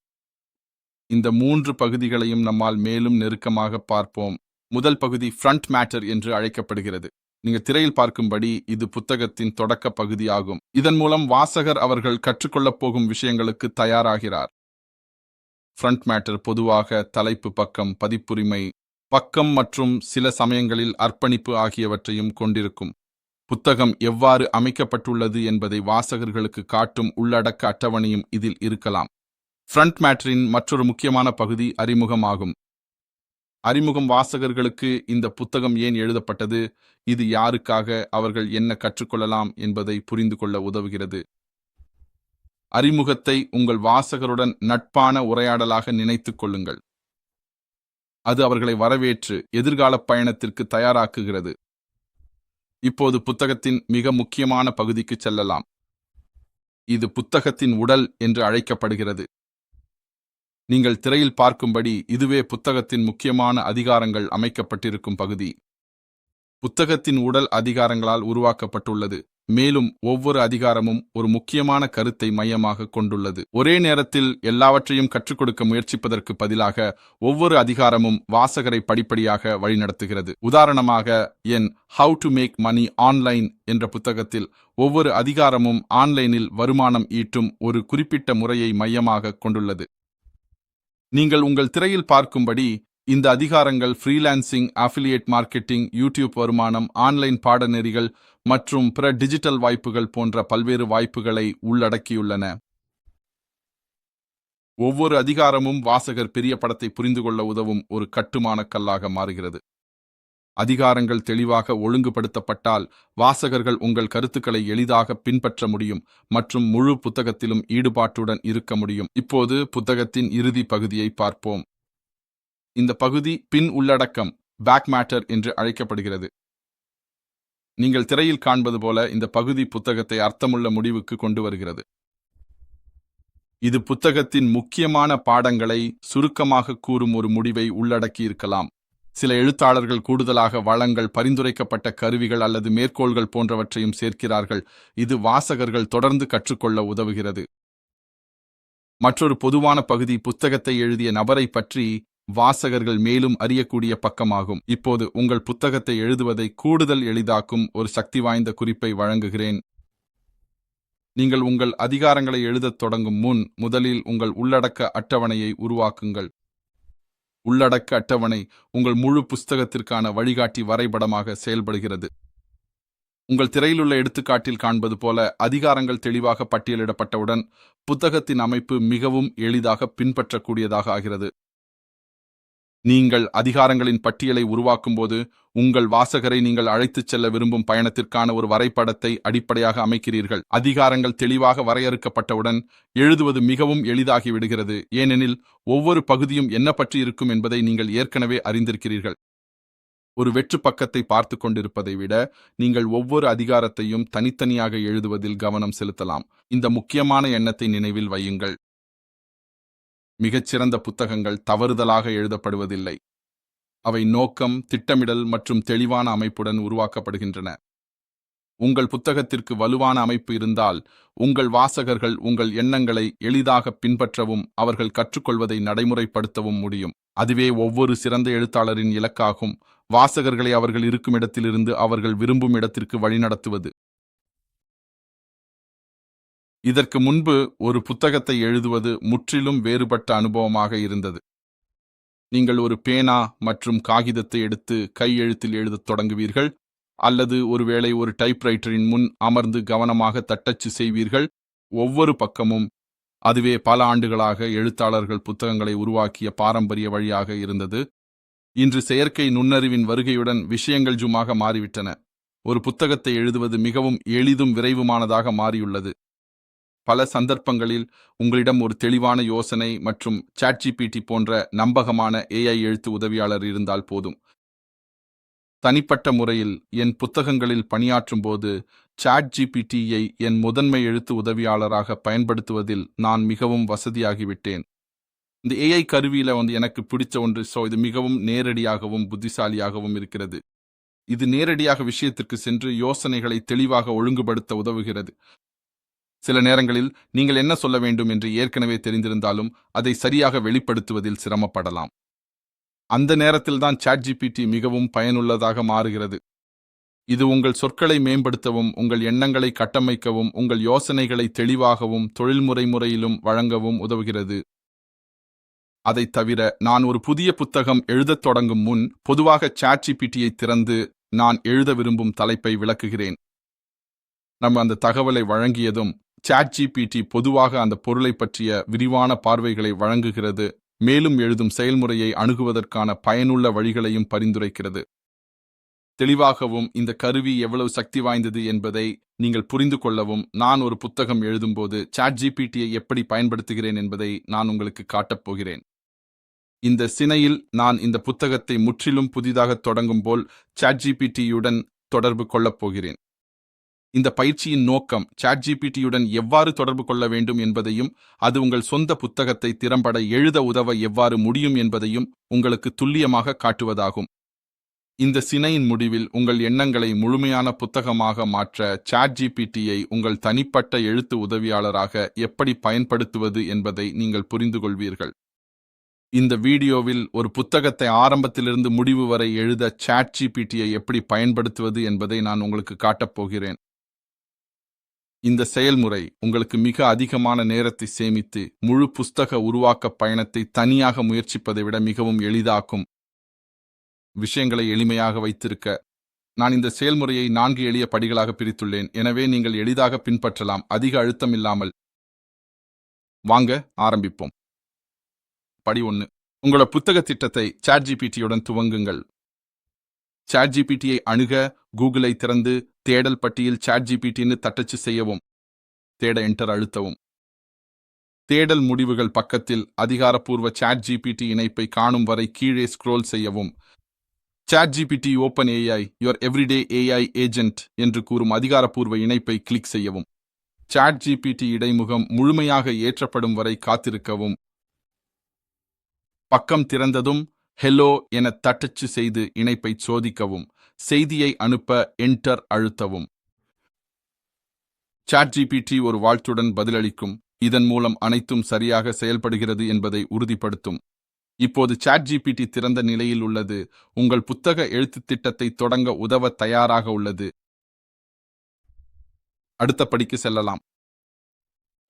இந்த 3 பகுதிகளையும் நம்மால் மேலும் நெருக்கமாக பார்ப்போம். முதல் பகுதி ஃப்ரண்ட் மேட்டர் என்று அழைக்கப்படுகிறது. நீங்கள் திரையில் பார்க்கும்படி இது புத்தகத்தின் தொடக்க பகுதியாகும். இதன் மூலம் வாசகர் அவர்கள் கற்றுக்கொள்ளப் போகும் விஷயங்களுக்கு தயாராகிறார். ஃப்ரண்ட் மேட்டர் பொதுவாக தலைப்பு பக்கம், பதிப்புரிமை பக்கம் மற்றும் சில சமயங்களில் அர்ப்பணிப்பு ஆகியவற்றையும் கொண்டிருக்கும். புத்தகம் எவ்வாறு அமைக்கப்பட்டுள்ளது என்பதை வாசகர்களுக்கு காட்டும் உள்ளடக்க அட்டவணையும் இதில் இருக்கலாம். ஃப்ரண்ட் மேட்டரின் மற்றொரு முக்கியமான பகுதி அறிமுகம் ஆகும். அறிமுகம் வாசகர்களுக்கு இந்த புத்தகம் ஏன் எழுதப்பட்டது, இது யாருக்காக, அவர்கள் என்ன கற்றுக்கொள்ளலாம் என்பதை புரிந்து கொள்ள உதவுகிறது. அறிமுகத்தை உங்கள் வாசகருடன் நட்பான உரையாடலாக நினைத்துக் கொள்ளுங்கள். அது அவர்களை வரவேற்று எதிர்கால பயணத்திற்கு தயாராக்குகிறது. இப்போது புத்தகத்தின் மிக முக்கியமான பகுதிக்கு செல்லலாம். இது புத்தகத்தின் உடல் என்று அழைக்கப்படுகிறது. நீங்கள் திரையில் பார்க்கும்படி இதுவே புத்தகத்தின் முக்கியமான அதிகாரங்கள் அமைக்கப்பட்டிருக்கும் பகுதி. புத்தகத்தின் உடல் அதிகாரங்களால் உருவாக்கப்பட்டுள்ளது. மேலும் ஒவ்வொரு அதிகாரமும் ஒரு முக்கியமான கருத்தை மையமாக கொண்டுள்ளது. ஒரே நேரத்தில் எல்லாவற்றையும் கற்றுக் கொடுக்க முயற்சிப்பதற்கு பதிலாக ஒவ்வொரு அதிகாரமும் வாசகரை படிப்படியாக வழிநடத்துகிறது. உதாரணமாக, என் how to make money online என்ற புத்தகத்தில் ஒவ்வொரு அதிகாரமும் ஆன்லைனில் வருமானம் ஈட்டும் ஒரு குறிப்பிட்ட முறையை மையமாக கொண்டுள்ளது. நீங்கள் உங்கள் திரையில் பார்க்கும்படி இந்த அதிகாரங்கள் ஃப்ரீலான்சிங், அஃபிலியேட் மார்க்கெட்டிங், யூடியூப் வருமானம், ஆன்லைன் பாடநெறிகள் மற்றும் பிற டிஜிட்டல் வாய்ப்புகள் போன்ற பல்வேறு வாய்ப்புகளை உள்ளடக்கியுள்ளன. ஒவ்வொரு அதிகாரமும் வாசகர் பெரிய படத்தை புரிந்து கொள்ள உதவும் ஒரு கட்டுமான கல்லாக மாறுகிறது. அதிகாரங்கள் தெளிவாக ஒழுங்குபடுத்தப்பட்டால் வாசகர்கள் உங்கள் கருத்துக்களை எளிதாக பின்பற்ற முடியும் மற்றும் முழு புத்தகத்திலும் ஈடுபாட்டுடன் இருக்க முடியும். இப்போது புத்தகத்தின் இறுதி பகுதியை பார்ப்போம். இந்த பகுதி பின் உள்ளடக்கம், பேக் மேட்டர் என்று அழைக்கப்படுகிறது. நீங்கள் திரையில் காண்பது போல இந்த பகுதி புத்தகத்தை அர்த்தமுள்ள முடிவுக்கு கொண்டு வருகிறது. இது புத்தகத்தின் முக்கியமான பாடங்களை சுருக்கமாக கூறும் ஒரு முடிவை உள்ளடக்கியிருக்கலாம். சில எழுத்தாளர்கள் கூடுதலாக வளங்கள், பரிந்துரைக்கப்பட்ட கருவிகள் அல்லது மேற்கோள்கள் போன்றவற்றையும் சேர்க்கிறார்கள். இது வாசகர்கள் தொடர்ந்து கற்றுக்கொள்ள உதவுகிறது. மற்றொரு பொதுவான பகுதி புத்தகத்தை எழுதிய நபரை பற்றி வாசகர்கள் மேலும் அறியக்கூடிய பக்கமாகும். இப்போது உங்கள் புத்தகத்தை எழுதுவதை கூடுதல் எளிதாக்கும் ஒரு சக்தி வாய்ந்த குறிப்பை வழங்குகிறேன். நீங்கள் உங்கள் அதிகாரங்களை எழுதத் தொடங்கும் முன் முதலில் உங்கள் உள்ளடக்க அட்டவணையை உருவாக்குங்கள். உள்ளடக்க அட்டவணை உங்கள் முழு புத்தகத்திற்கான வழிகாட்டி வரைபடமாக செயல்படுகிறது. உங்கள் திரையிலுள்ள எடுத்துக்காட்டில் காண்பது போல அதிகாரங்கள் தெளிவாக பட்டியலிடப்பட்டவுடன் புத்தகத்தின் அமைப்பு மிகவும் எளிதாக பின்பற்றக்கூடியதாக ஆகிறது. நீங்கள் அதிகாரங்களின் பட்டியலை உருவாக்கும்போது உங்கள் வாசகரை நீங்கள் அழைத்துச் செல்ல விரும்பும் பயணத்திற்கான ஒரு வரைபடத்தை அடிப்படையாக அமைக்கிறீர்கள். அதிகாரங்கள் தெளிவாக வரையறுக்கப்பட்டவுடன் எழுதுவது மிகவும் எளிதாகிவிடுகிறது, ஏனெனில் ஒவ்வொரு பகுதியும் என்ன பற்றி இருக்கும் என்பதை நீங்கள் ஏற்கனவே அறிந்திருக்கிறீர்கள். ஒரு வெற்று பக்கத்தை பார்த்து கொண்டிருப்பதை விட நீங்கள் ஒவ்வொரு அதிகாரத்தையும் தனித்தனியாக எழுதுவதில் கவனம் செலுத்தலாம். இந்த முக்கியமான எண்ணத்தை நினைவில் வையுங்கள். மிகச்சிறந்த புத்தகங்கள் தவறுதலாக எழுதப்படுவதில்லை. அவை நோக்கம், திட்டமிடல் மற்றும் தெளிவான அமைப்புடன் உருவாக்கப்படுகின்றன. உங்கள் புத்தகத்திற்கு வலுவான அமைப்பு இருந்தால் உங்கள் வாசகர்கள் உங்கள் எண்ணங்களை எளிதாக பின்பற்றவும் அவர்கள் கற்றுக்கொள்வதை நடைமுறைப்படுத்தவும் முடியும். அதுவே ஒவ்வொரு சிறந்த எழுத்தாளரின் இலக்காகும், வாசகர்களை அவர்கள் இருக்கும் இடத்திலிருந்து அவர்கள் விரும்பும் இடத்திற்கு வழிநடத்துவது. இதற்கு முன்பு ஒரு புத்தகத்தை எழுதுவது முற்றிலும் வேறுபட்ட அனுபவமாக இருந்தது. நீங்கள் ஒரு பேனா மற்றும் காகிதத்தை எடுத்து கையெழுத்தில் எழுதத் தொடங்குவீர்கள், அல்லது ஒருவேளை ஒரு டைப்ரைட்டரின் முன் அமர்ந்து கவனமாக தட்டச்சு செய்வீர்கள். ஒவ்வொரு பக்கமும். அதுவே பல ஆண்டுகளாக எழுத்தாளர்கள் புத்தகங்களை உருவாக்கிய பாரம்பரிய வழியாக இருந்தது. இன்று செயற்கை நுண்ணறிவின் வருகையுடன் விஷயங்கள் ஜுமாக மாறிவிட்டன. ஒரு புத்தகத்தை எழுதுவது மிகவும் எளிதும் விரைவுமானதாக மாறியுள்ளது. பல சந்தர்ப்பங்களில் உங்களிடம் ஒரு தெளிவான யோசனை மற்றும் ChatGPT போன்ற நம்பகமான AI எழுத்து உதவியாளர் இருந்தால் போதும். தனிப்பட்ட முறையில் என் புத்தகங்களில் பணியாற்றும் போது ChatGPT-யை என் முதன்மை எழுத்து உதவியாளராக பயன்படுத்துவதில் நான் மிகவும் வசதியாகிவிட்டேன். இந்த AI கருவியில எனக்கு பிடிச்ச ஒன்று, இது மிகவும் நேரடியாகவும் புத்திசாலியாகவும் இருக்கிறது. இது நேரடியாக விஷயத்திற்கு சென்று யோசனைகளை தெளிவாக ஒழுங்குபடுத்த உதவுகிறது. சில நேரங்களில் நீங்கள் என்ன சொல்ல வேண்டும் என்று ஏற்கனவே தெரிந்திருந்தாலும் அதை சரியாக வெளிப்படுத்துவதில் சிரமப்படலாம். அந்த நேரத்தில்தான் ChatGPT மிகவும் பயனுள்ளதாக மாறுகிறது. இது உங்கள் சொற்களை மேம்படுத்தவும், உங்கள் எண்ணங்களை கட்டமைக்கவும், உங்கள் யோசனைகளை தெளிவாகவும் தொழில்முறை முறையிலும் வழங்கவும் உதவுகிறது. அதைத் தவிர நான் ஒரு புதிய புத்தகம் எழுதத் தொடங்கும் முன் பொதுவாக ChatGPT-யை திறந்து நான் எழுத விரும்பும் தலைப்பை விளக்குகிறேன். நம்ம அந்த தகவலை வழங்கியதும் ChatGPT பொதுவாக அந்த பொருளை பற்றிய விரிவான பார்வைகளை வழங்குகிறது, மேலும் எழுதும் செயல்முறையை அணுகுவதற்கான பயனுள்ள வழிகளையும் பரிந்துரைக்கிறது. தெளிவாகவும் இந்த கருவி எவ்வளவு சக்தி வாய்ந்தது என்பதை நீங்கள் புரிந்து கொள்ளவும் நான் ஒரு புத்தகம் எழுதும்போது ChatGPT-யை எப்படி பயன்படுத்துகிறேன் என்பதை நான் உங்களுக்கு காட்டப் போகிறேன். இந்த சினையில் நான் இந்த புத்தகத்தை முற்றிலும் புதிதாக தொடங்கும் போல் ChatGPT-யுடன் தொடர்பு கொள்ளப் போகிறேன். இந்த பயிற்சியின் நோக்கம் ChatGPT-யுடன் எவ்வாறு தொடர்பு கொள்ள வேண்டும் என்பதையும் அது உங்கள் சொந்த புத்தகத்தை திறம்பட எழுத உதவ எவ்வாறு முடியும் என்பதையும் உங்களுக்கு துல்லியமாக காட்டுவதாகும். இந்த சினையின் முடிவில் உங்கள் எண்ணங்களை முழுமையான புத்தகமாக மாற்ற ChatGPT-யை உங்கள் தனிப்பட்ட எழுத்து உதவியாளராக எப்படி பயன்படுத்துவது என்பதை நீங்கள் புரிந்து கொள்வீர்கள். இந்த வீடியோவில் ஒரு புத்தகத்தை ஆரம்பத்திலிருந்து முடிவு வரை எழுத ChatGPT-யை எப்படி பயன்படுத்துவது என்பதை நான் உங்களுக்கு காட்டப் போகிறேன். இந்த செயல்முறை உங்களுக்கு மிக அதிகமான நேரத்தை சேமித்து முழு புஸ்தக உருவாக்க பயணத்தை தனியாக முயற்சிப்பதை விட மிகவும் எளிதாக்கும். விஷயங்களை எளிமையாக வைத்திருக்க நான் இந்த செயல்முறையை 4 எளிய படிகளாக பிரித்துள்ளேன். எனவே நீங்கள் எளிதாக பின்பற்றலாம், அதிக அழுத்தம் இல்லாமல். வாங்க ஆரம்பிப்போம். படி 1. உங்களோட புத்தக திட்டத்தை ChatGPT-யுடன் துவங்குங்கள். ChatGPT-யை அணுக கூகுளை திறந்து தேடல் பட்டியில் ChatGPT-ன்னு தட்டச்சு செய்யவும். தேட என்டர் அழுத்தவும். தேடல் முடிவுகள் பக்கத்தில் அதிகாரப்பூர்வ ChatGPT இணைப்பை காணும் வரை கீழே ஸ்க்ரோல் செய்யவும். ChatGPT OpenAI your everyday AI agent என்று கூறும் அதிகாரப்பூர்வ இணைப்பை கிளிக் செய்யவும். ChatGPT இடைமுகம் முழுமையாக ஏற்றப்படும் வரை காத்திருக்கவும். பக்கம் திறந்ததும் ஹெலோ என தட்டச்சு செய்து இணைப்பை சோதிக்கவும். செய்தியை அனுப்ப என்டர் அழுத்தவும். ChatGPT ஒரு வாழ்த்துடன் பதிலளிக்கும். இதன் மூலம் அனைத்தும் சரியாக செயல்படுகிறது என்பதை உறுதிப்படுத்தும். இப்போது ChatGPT திறந்த நிலையில் உள்ளது. உங்கள் புத்தக எழுத்து திட்டத்தை தொடங்க உதவ தயாராக உள்ளது. அடுத்த படிக்கு செல்லலாம்.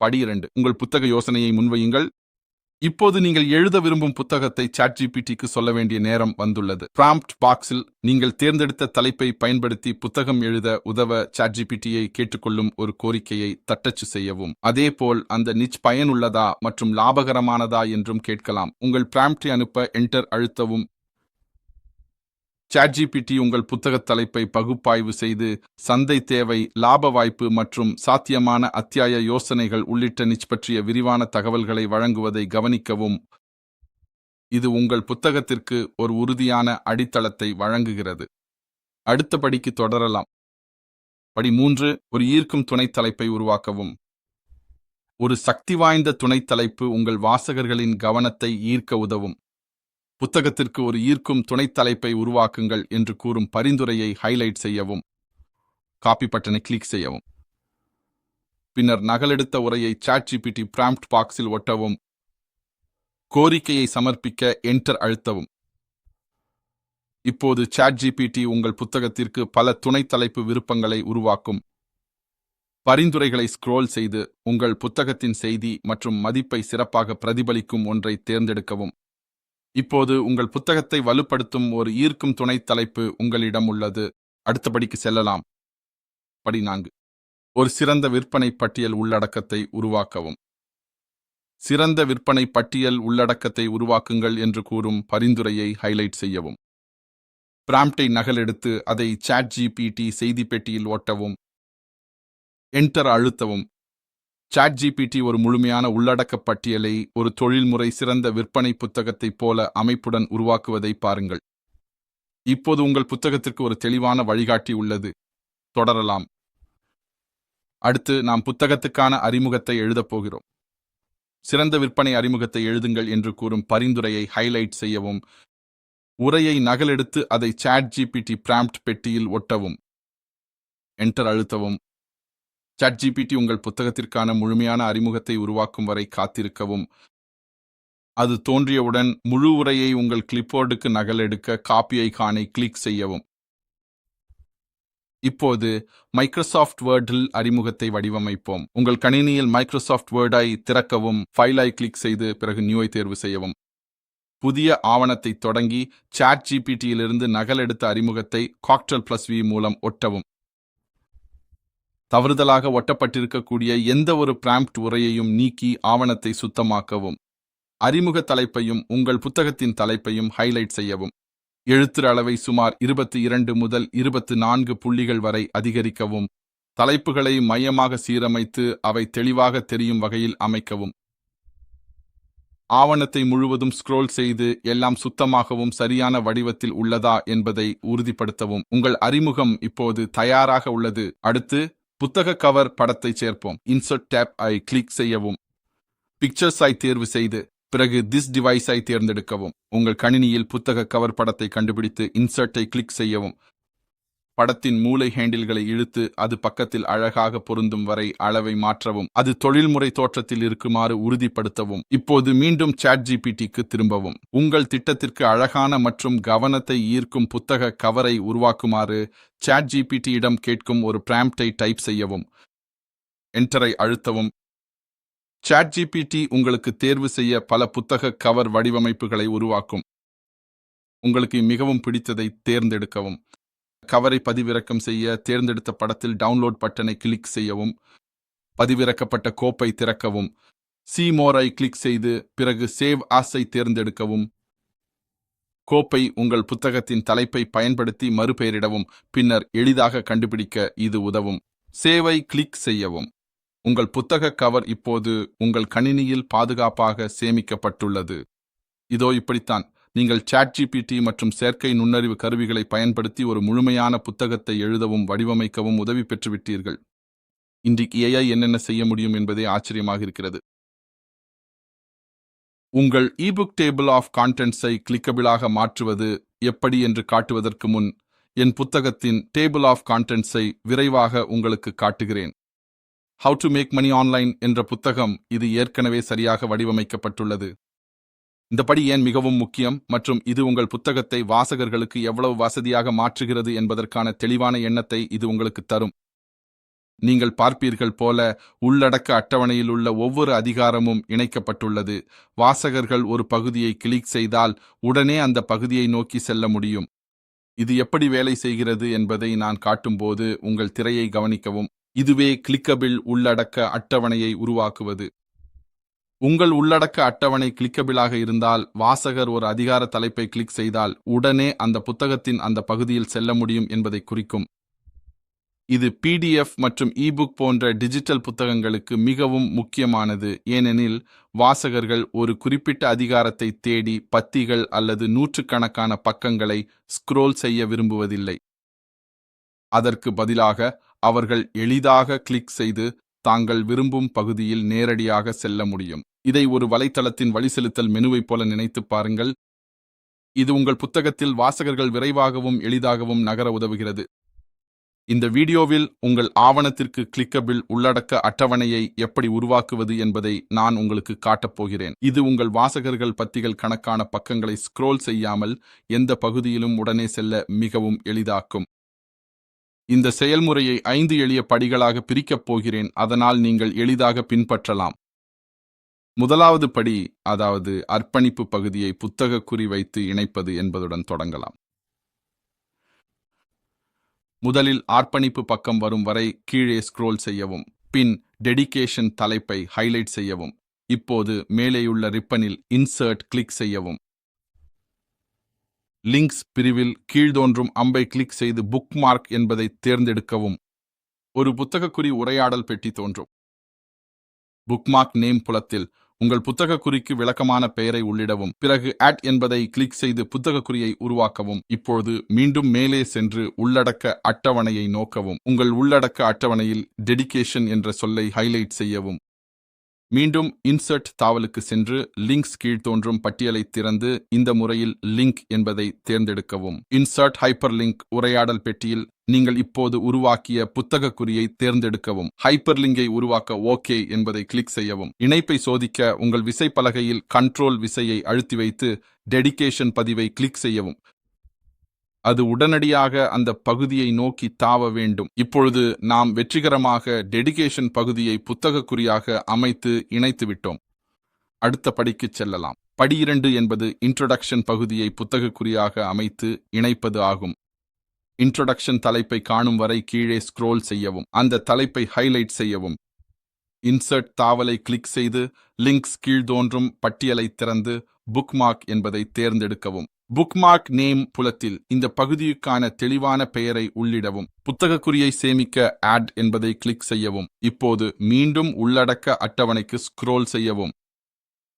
படி 2. உங்கள் புத்தக யோசனையை முன்வையுங்கள். இப்போது நீங்கள் எழுத விரும்பும் புத்தகத்தை ChatGPT-க்கு சொல்ல வேண்டிய நேரம் வந்துள்ளது. ப்ராம்ப்ட் பாக்ஸில் நீங்கள் தேர்ந்தெடுத்த தலைப்பை பயன்படுத்தி புத்தகம் எழுத உதவ ChatGPT-யை கேட்டுக்கொள்ளும் ஒரு கோரிக்கையை தட்டச்சு செய்யவும். அதேபோல் அந்த நிச் பயனுள்ளதா மற்றும் லாபகரமானதா என்றும் கேட்கலாம். உங்கள் ப்ராம்ப்டை அனுப்ப என்டர் அழுத்தவும். ChatGPT உங்கள் புத்தகத் தலைப்பை பகுப்பாய்வு செய்து சந்தை தேவை, லாப வாய்ப்பு மற்றும் சாத்தியமான அத்தியாய யோசனைகள் உள்ளிட்ட நிச் பற்றிய விரிவான தகவல்களை வழங்குவதை கவனிக்கவும். இது உங்கள் புத்தகத்திற்கு ஒரு உறுதியான அடித்தளத்தை வழங்குகிறது. அடுத்த படிக்கு தொடரலாம். படி 3. ஒரு ஈர்க்கும் துணைத் தலைப்பை உருவாக்கவும். ஒரு சக்தி வாய்ந்த துணைத் தலைப்பு உங்கள் வாசகர்களின் கவனத்தை ஈர்க்க உதவும். புத்தகத்திற்கு ஒரு ஈர்க்கும் துணைத் தலைப்பை உருவாக்குங்கள் என்று கூறும் பரிந்துரையை ஹைலைட் செய்யவும். காப்பி பட்டனை கிளிக் செய்யவும். பின்னர் நகலெடுத்த உரையை ChatGPT ப்ராம்ப்ட் பாக்ஸில் ஒட்டவும். கோரிக்கையை சமர்ப்பிக்க என்டர் அழுத்தவும். இப்போது ChatGPT உங்கள் புத்தகத்திற்கு பல துணைத் தலைப்பு விருப்பங்களை உருவாக்கும். பரிந்துரைகளை ஸ்க்ரோல் செய்து உங்கள் புத்தகத்தின் செய்தி மற்றும் மதிப்பை சிறப்பாக பிரதிபலிக்கும் ஒன்றை தேர்ந்தெடுக்கவும். இப்போது உங்கள் புத்தகத்தை வலுப்படுத்தும் ஒரு ஈர்க்கும் துணைத் தலைப்பு உங்களிடம் உள்ளது. அடுத்த படிக்கு செல்லலாம். படி 4. ஒரு சிறந்த விற்பனை பட்டியல் உள்ளடக்கத்தை உருவாக்கவும். சிறந்த விற்பனை பட்டியல் உள்ளடக்கத்தை உருவாக்குங்கள் என்று கூறும் பரிந்துரையை ஹைலைட் செய்யவும். ப்ராம்ப்டை நகலெடுத்து அதை ChatGPT செய்தி பெட்டியில் ஓட்டவும். என்டர் அழுத்தவும். ChatGPT ஒரு முழுமையான உள்ளடக்க பட்டியலை ஒரு தொழில்முறை சிறந்த விற்பனை புத்தகத்தைப் போல அமைப்புடன் உருவாக்குவதை பாருங்கள். இப்போது உங்கள் புத்தகத்திற்கு ஒரு தெளிவான வழிகாட்டி உள்ளது. தொடரலாம். அடுத்து நாம் புத்தகத்துக்கான அறிமுகத்தை எழுதப் போகிறோம். சிறந்த விற்பனை அறிமுகத்தை எழுதுங்கள் என்று கூறும் பரிந்துரையை ஹைலைட் செய்யவும். உரையை நகலெடுத்து அதை ChatGPT ப்ராம்ப்ட் பெட்டியில் ஒட்டவும். என்டர் அழுத்தவும். ChatGPT உங்கள் புத்தகத்திற்கான முழுமையான அறிமுகத்தை உருவாக்கும் வரை காத்திருக்கவும். அது தோன்றியவுடன் முழு உரையை உங்கள் கிளிப்போர்டுக்கு நகலெடுக்க காப்பி ஐகானை கிளிக் செய்யவும். இப்போது மைக்ரோசாஃப்ட் வேர்டில் அறிமுகத்தை வடிவமைப்போம். உங்கள் கணினியில் மைக்ரோசாஃப்ட் வேர்டை திறக்கவும். ஃபைலை கிளிக் செய்து பிறகு நியூவை தேர்வு செய்யவும். புதிய ஆவணத்தை தொடங்கி ChatGPT-யிலிருந்து நகலெடுத்த அறிமுகத்தை Ctrl+V மூலம் ஒட்டவும். தவறுதலாக ஒட்டப்பட்டிருக்கக்கூடிய எந்த ஒரு ப்ராம்ப்ட் உரையையும் நீக்கி ஆவணத்தை சுத்தமாக்கவும். அறிமுக தலைப்பையும் உங்கள் புத்தகத்தின் தலைப்பையும் ஹைலைட் செய்யவும். எழுத்துரு அளவை சுமார் 22 முதல் 24 புள்ளிகள் வரை அதிகரிக்கவும். தலைப்புகளை மையமாக சீரமைத்து அவை தெளிவாக தெரியும் வகையில் அமைக்கவும். ஆவணத்தை முழுவதும் ஸ்க்ரோல் செய்து எல்லாம் சுத்தமாகவும் சரியான வடிவத்தில் உள்ளதா என்பதை உறுதிப்படுத்தவும். உங்கள் அறிமுகம் இப்போது தயாராக உள்ளது. அடுத்து புத்தக கவர் படத்தை சேர்ப்போம். இன்சர்ட் டேப் ஐ கிளிக் செய்யவும். பிக்சர்ஸ் ஐ தேர்வு செய்து பிறகு திஸ் டிவைஸை தேர்ந்தெடுக்கவும். உங்கள் கணினியில் புத்தக கவர் படத்தை கண்டுபிடித்து இன்சர்ட்டை கிளிக் செய்யவும். படத்தின் மூலை ஹேண்டில்களை இழுத்து அது பக்கத்தில் அழகாக பொருந்தும் வரை அளவை மாற்றவும். அது தொழில்முறை தோற்றத்தில் இருக்குமாறு உறுதிப்படுத்தவும். இப்போது மீண்டும் ChatGPTக்கு திரும்பவும். உங்கள் திட்டத்திற்கு அழகான மற்றும் கவனத்தை ஈர்க்கும் புத்தக கவரை உருவாக்குமாறு ChatGPTயிடம் கேட்கும் ஒரு ப்ராம்ப்டை டைப் செய்யவும். என்டரை அழுத்தவும். ChatGPT உங்களுக்கு தேர்வு செய்ய பல புத்தக கவர் வடிவமைப்புகளை உருவாக்கும். உங்களுக்கு மிகவும் பிடித்ததை தேர்ந்தெடுக்கவும். கவரை பதிவிறக்கம் செய்ய தேர்ந்தெடுத்த படத்தில் டவுன்லோட் பட்டனை கிளிக் செய்யவும். பதிவிறக்கப்பட்ட கோப்பை திறக்கவும். See More-ஐ கிளிக் செய்து பிறகு சேவ் ஆஸை தேர்ந்தெடுக்கவும். கோப்பை உங்கள் புத்தகத்தின் தலைப்பை பயன்படுத்தி மறுபெயரிடவும். பின்னர் எளிதாக கண்டுபிடிக்க இது உதவும். சேவை கிளிக் செய்யவும். உங்கள் புத்தக கவர் இப்போது உங்கள் கணினியில் பாதுகாப்பாக சேமிக்கப்பட்டுள்ளது. இதோ இப்படித்தான் நீங்கள் ChatGPT மற்றும் செயற்கை நுண்ணறிவு கருவிகளை பயன்படுத்தி ஒரு முழுமையான புத்தகத்தை எழுதவும் வடிவமைக்கவும் உதவி பெற்றுவிட்டீர்கள். இன்றைக்கு AI என்னென்ன செய்ய முடியும் என்பதே ஆச்சரியமாக இருக்கிறது. உங்கள் இபுக் டேபிள் ஆஃப் கான்டென்ட்ஸை கிளிக்கபிளாக மாற்றுவது எப்படி என்று காட்டுவதற்கு முன் என் புத்தகத்தின் டேபிள் ஆஃப் கான்டென்ட்ஸை விரைவாக உங்களுக்கு காட்டுகிறேன். How to Make Money Online என்ற புத்தகம் இது ஏற்கனவே சரியாக வடிவமைக்கப்பட்டுள்ளது. இந்த படி ஏன் மிகவும் முக்கியம் மற்றும் இது உங்கள் புத்தகத்தை வாசகர்களுக்கு எவ்வளவு வசதியாக மாற்றுகிறது என்பதற்கான தெளிவான எண்ணத்தை இது உங்களுக்கு தரும். நீங்கள் பார்ப்பீர்கள் போல உள்ளடக்க அட்டவணையில் உள்ள ஒவ்வொரு அதிகாரமும் இணைக்கப்பட்டுள்ளது. வாசகர்கள் ஒரு பகுதியை கிளிக் செய்தால் உடனே அந்த பகுதியை நோக்கி செல்ல முடியும். இது எப்படி வேலை செய்கிறது என்பதை நான் காட்டும்போது உங்கள் திரையை கவனிக்கவும். இதுவே கிளிக்கபிள் உள்ளடக்க அட்டவணையை உருவாக்குவது. உங்கள் உள்ளடக்க அட்டவணை கிளிக்கபிளாக இருந்தால் வாசகர் ஒரு அதிகார தலைப்பை கிளிக் செய்தால் உடனே அந்த புத்தகத்தின் அந்த பகுதியில் செல்ல முடியும் என்பதை குறிக்கும். இது PDF மற்றும் இபுக் போன்ற டிஜிட்டல் புத்தகங்களுக்கு மிகவும் முக்கியமானது, ஏனெனில் வாசகர்கள் ஒரு குறிப்பிட்ட அதிகாரத்தை தேடி பத்திகள் அல்லது நூற்றுக்கணக்கான பக்கங்களை ஸ்க்ரோல் செய்ய விரும்புவதில்லை. அதற்கு பதிலாக அவர்கள் எளிதாக கிளிக் செய்து தாங்கள் விரும்பும் பகுதியில் நேரடியாக செல்ல முடியும். இதை ஒரு வலைத்தளத்தின் வழிசெலுத்தல் மெனுவைப் போல நினைத்துப் பாருங்கள். இது உங்கள் புத்தகத்தில் வாசகர்கள் விரைவாகவும் எளிதாகவும் நகர உதவுகிறது. இந்த வீடியோவில் உங்கள் ஆவணத்திற்கு கிளிக்கபிள் உள்ளடக்க அட்டவணையை எப்படி உருவாக்குவது என்பதை நான் உங்களுக்கு காட்டப் போகிறேன். இது உங்கள் வாசகர்கள் பத்திகள் கணக்கான பக்கங்களை ஸ்க்ரோல் செய்யாமல் எந்த பகுதியிலும் உடனே செல்ல மிகவும் எளிதாக்கும். இந்த செயல்முறையை 5 எளிய படிகளாக பிரிக்கப் போகிறேன், அதனால் நீங்கள் எளிதாக பின்பற்றலாம். முதலாவது படி, அதாவது அர்ப்பணிப்பு பகுதியை புத்தக குறி வைத்து இணைப்பது என்பதுடன் தொடங்கலாம். முதலில் அர்ப்பணிப்பு பக்கம் வரும் வரை கீழே ஸ்க்ரோல் செய்யவும். பின் டெடிகேஷன் தலைப்பை ஹைலைட் செய்யவும். இப்போது மேலேயுள்ள ரிப்பனில் இன்சர்ட் கிளிக் செய்யவும். லிங்க்ஸ் பிரிவில் கீழ்தோன்றும் அம்பை கிளிக் செய்து புக்மார்க் என்பதை தேர்ந்தெடுக்கவும். ஒரு புத்தக குறி உரையாடல் பெட்டி தோன்றும். புக்மார்க் நேம் புலத்தில் உங்கள் புத்தக குறிக்கு விளக்கமான பெயரை உள்ளிடவும். பிறகு ஆட் என்பதை கிளிக் செய்து புத்தக குறியை உருவாக்கவும். இப்போது மீண்டும் மேலே சென்று உள்ளடக்க அட்டவணையை நோக்கவும். உங்கள் உள்ளடக்க அட்டவணையில் டெடிகேஷன் என்ற சொல்லை ஹைலைட் செய்யவும். மீண்டும் இன்சர்ட் தாவலுக்கு சென்று லிங்க்ஸ் கீழ்தோன்றும் பட்டியலை திறந்து இந்த முறையில் லிங்க் என்பதை தேர்ந்தெடுக்கவும். இன்சர்ட் ஹைப்பர் லிங்க் உரையாடல் பெட்டியில் நீங்கள் இப்போது உருவாக்கிய புத்தக குறியை தேர்ந்தெடுக்கவும். ஹைப்பர் லிங்கை உருவாக்க ஓகே என்பதை கிளிக் செய்யவும். இணைப்பை சோதிக்க உங்கள் விசைப்பலகையில் கண்ட்ரோல் விசையை அழுத்தி வைத்து டெடிகேஷன் பதிவை கிளிக் செய்யவும். அது உடனடியாக அந்த பகுதியை நோக்கி தாவ வேண்டும். இப்பொழுது நாம் வெற்றிகரமாக டெடிகேஷன் பகுதியை புத்தக குறியாக அமைத்து இணைத்துவிட்டோம். அடுத்த படிக்கு செல்லலாம். படி 2 என்பது இன்ட்ரோடக்ஷன் பகுதியை புத்தக குறியாக அமைத்து இணைப்பது ஆகும். இன்ட்ரோடக்ஷன் தலைப்பை காணும் வரை கீழே ஸ்க்ரோல் செய்யவும். அந்த தலைப்பை ஹைலைட் செய்யவும். இன்சர்ட் தாவலை கிளிக் செய்து லிங்க்ஸ் கீழ்தோன்றும் பட்டியலை திறந்து புக்மார்க் என்பதை தேர்ந்தெடுக்கவும். புக்மார்க் நேம் புலத்தில் இந்த பகுதிக்கான தெளிவான பெயரை உள்ளிடவும். புத்தக குறியை சேமிக்க ஆட் என்பதை கிளிக் செய்யவும். இப்போது மீண்டும் உள்ளடக்க அட்டவணைக்கு ஸ்க்ரோல் செய்யவும்.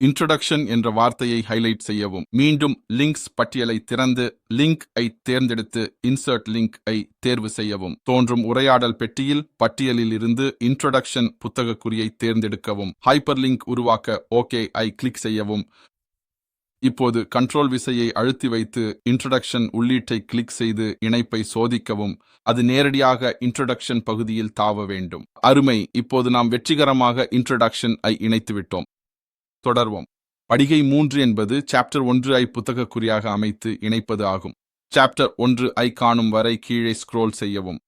இன்ட்ரோடக்ஷன் என்ற வார்த்தையை ஹைலைட் செய்யவும். மீண்டும் லிங்க்ஸ் பட்டியலை திறந்து லிங்க் ஐ தேர்ந்தெடுத்து இன்சர்ட் லிங்க் ஐ தேர்வு செய்யவும். தோன்றும் உரையாடல் பெட்டியில் பட்டியலில் இருந்து இன்ட்ரோடக்ஷன் புத்தக குறியை தேர்ந்தெடுக்கவும். ஹைப்பர் லிங்க் உருவாக்க ஓகே ஐ கிளிக் செய்யவும். இப்போது கண்ட்ரோல் விசையை அழுத்தி வைத்து இன்ட்ரோடக்ஷன் உள்ளீட்டை கிளிக் செய்து இணைப்பை சோதிக்கவும். அது நேரடியாக இன்ட்ரோடக்ஷன் பகுதியில் தாவ வேண்டும். அருமை, இப்போது நாம் வெற்றிகரமாக இன்ட்ரோடக்ஷன் ஐ இணைத்துவிட்டோம். தொடர்வோம். படிகை 3 என்பது சாப்டர் 1 ஐ புத்தக குறியாக அமைத்து இணைப்பது ஆகும். சாப்டர் 1 ஐ காணும் வரை கீழே ஸ்க்ரோல் செய்யவும்.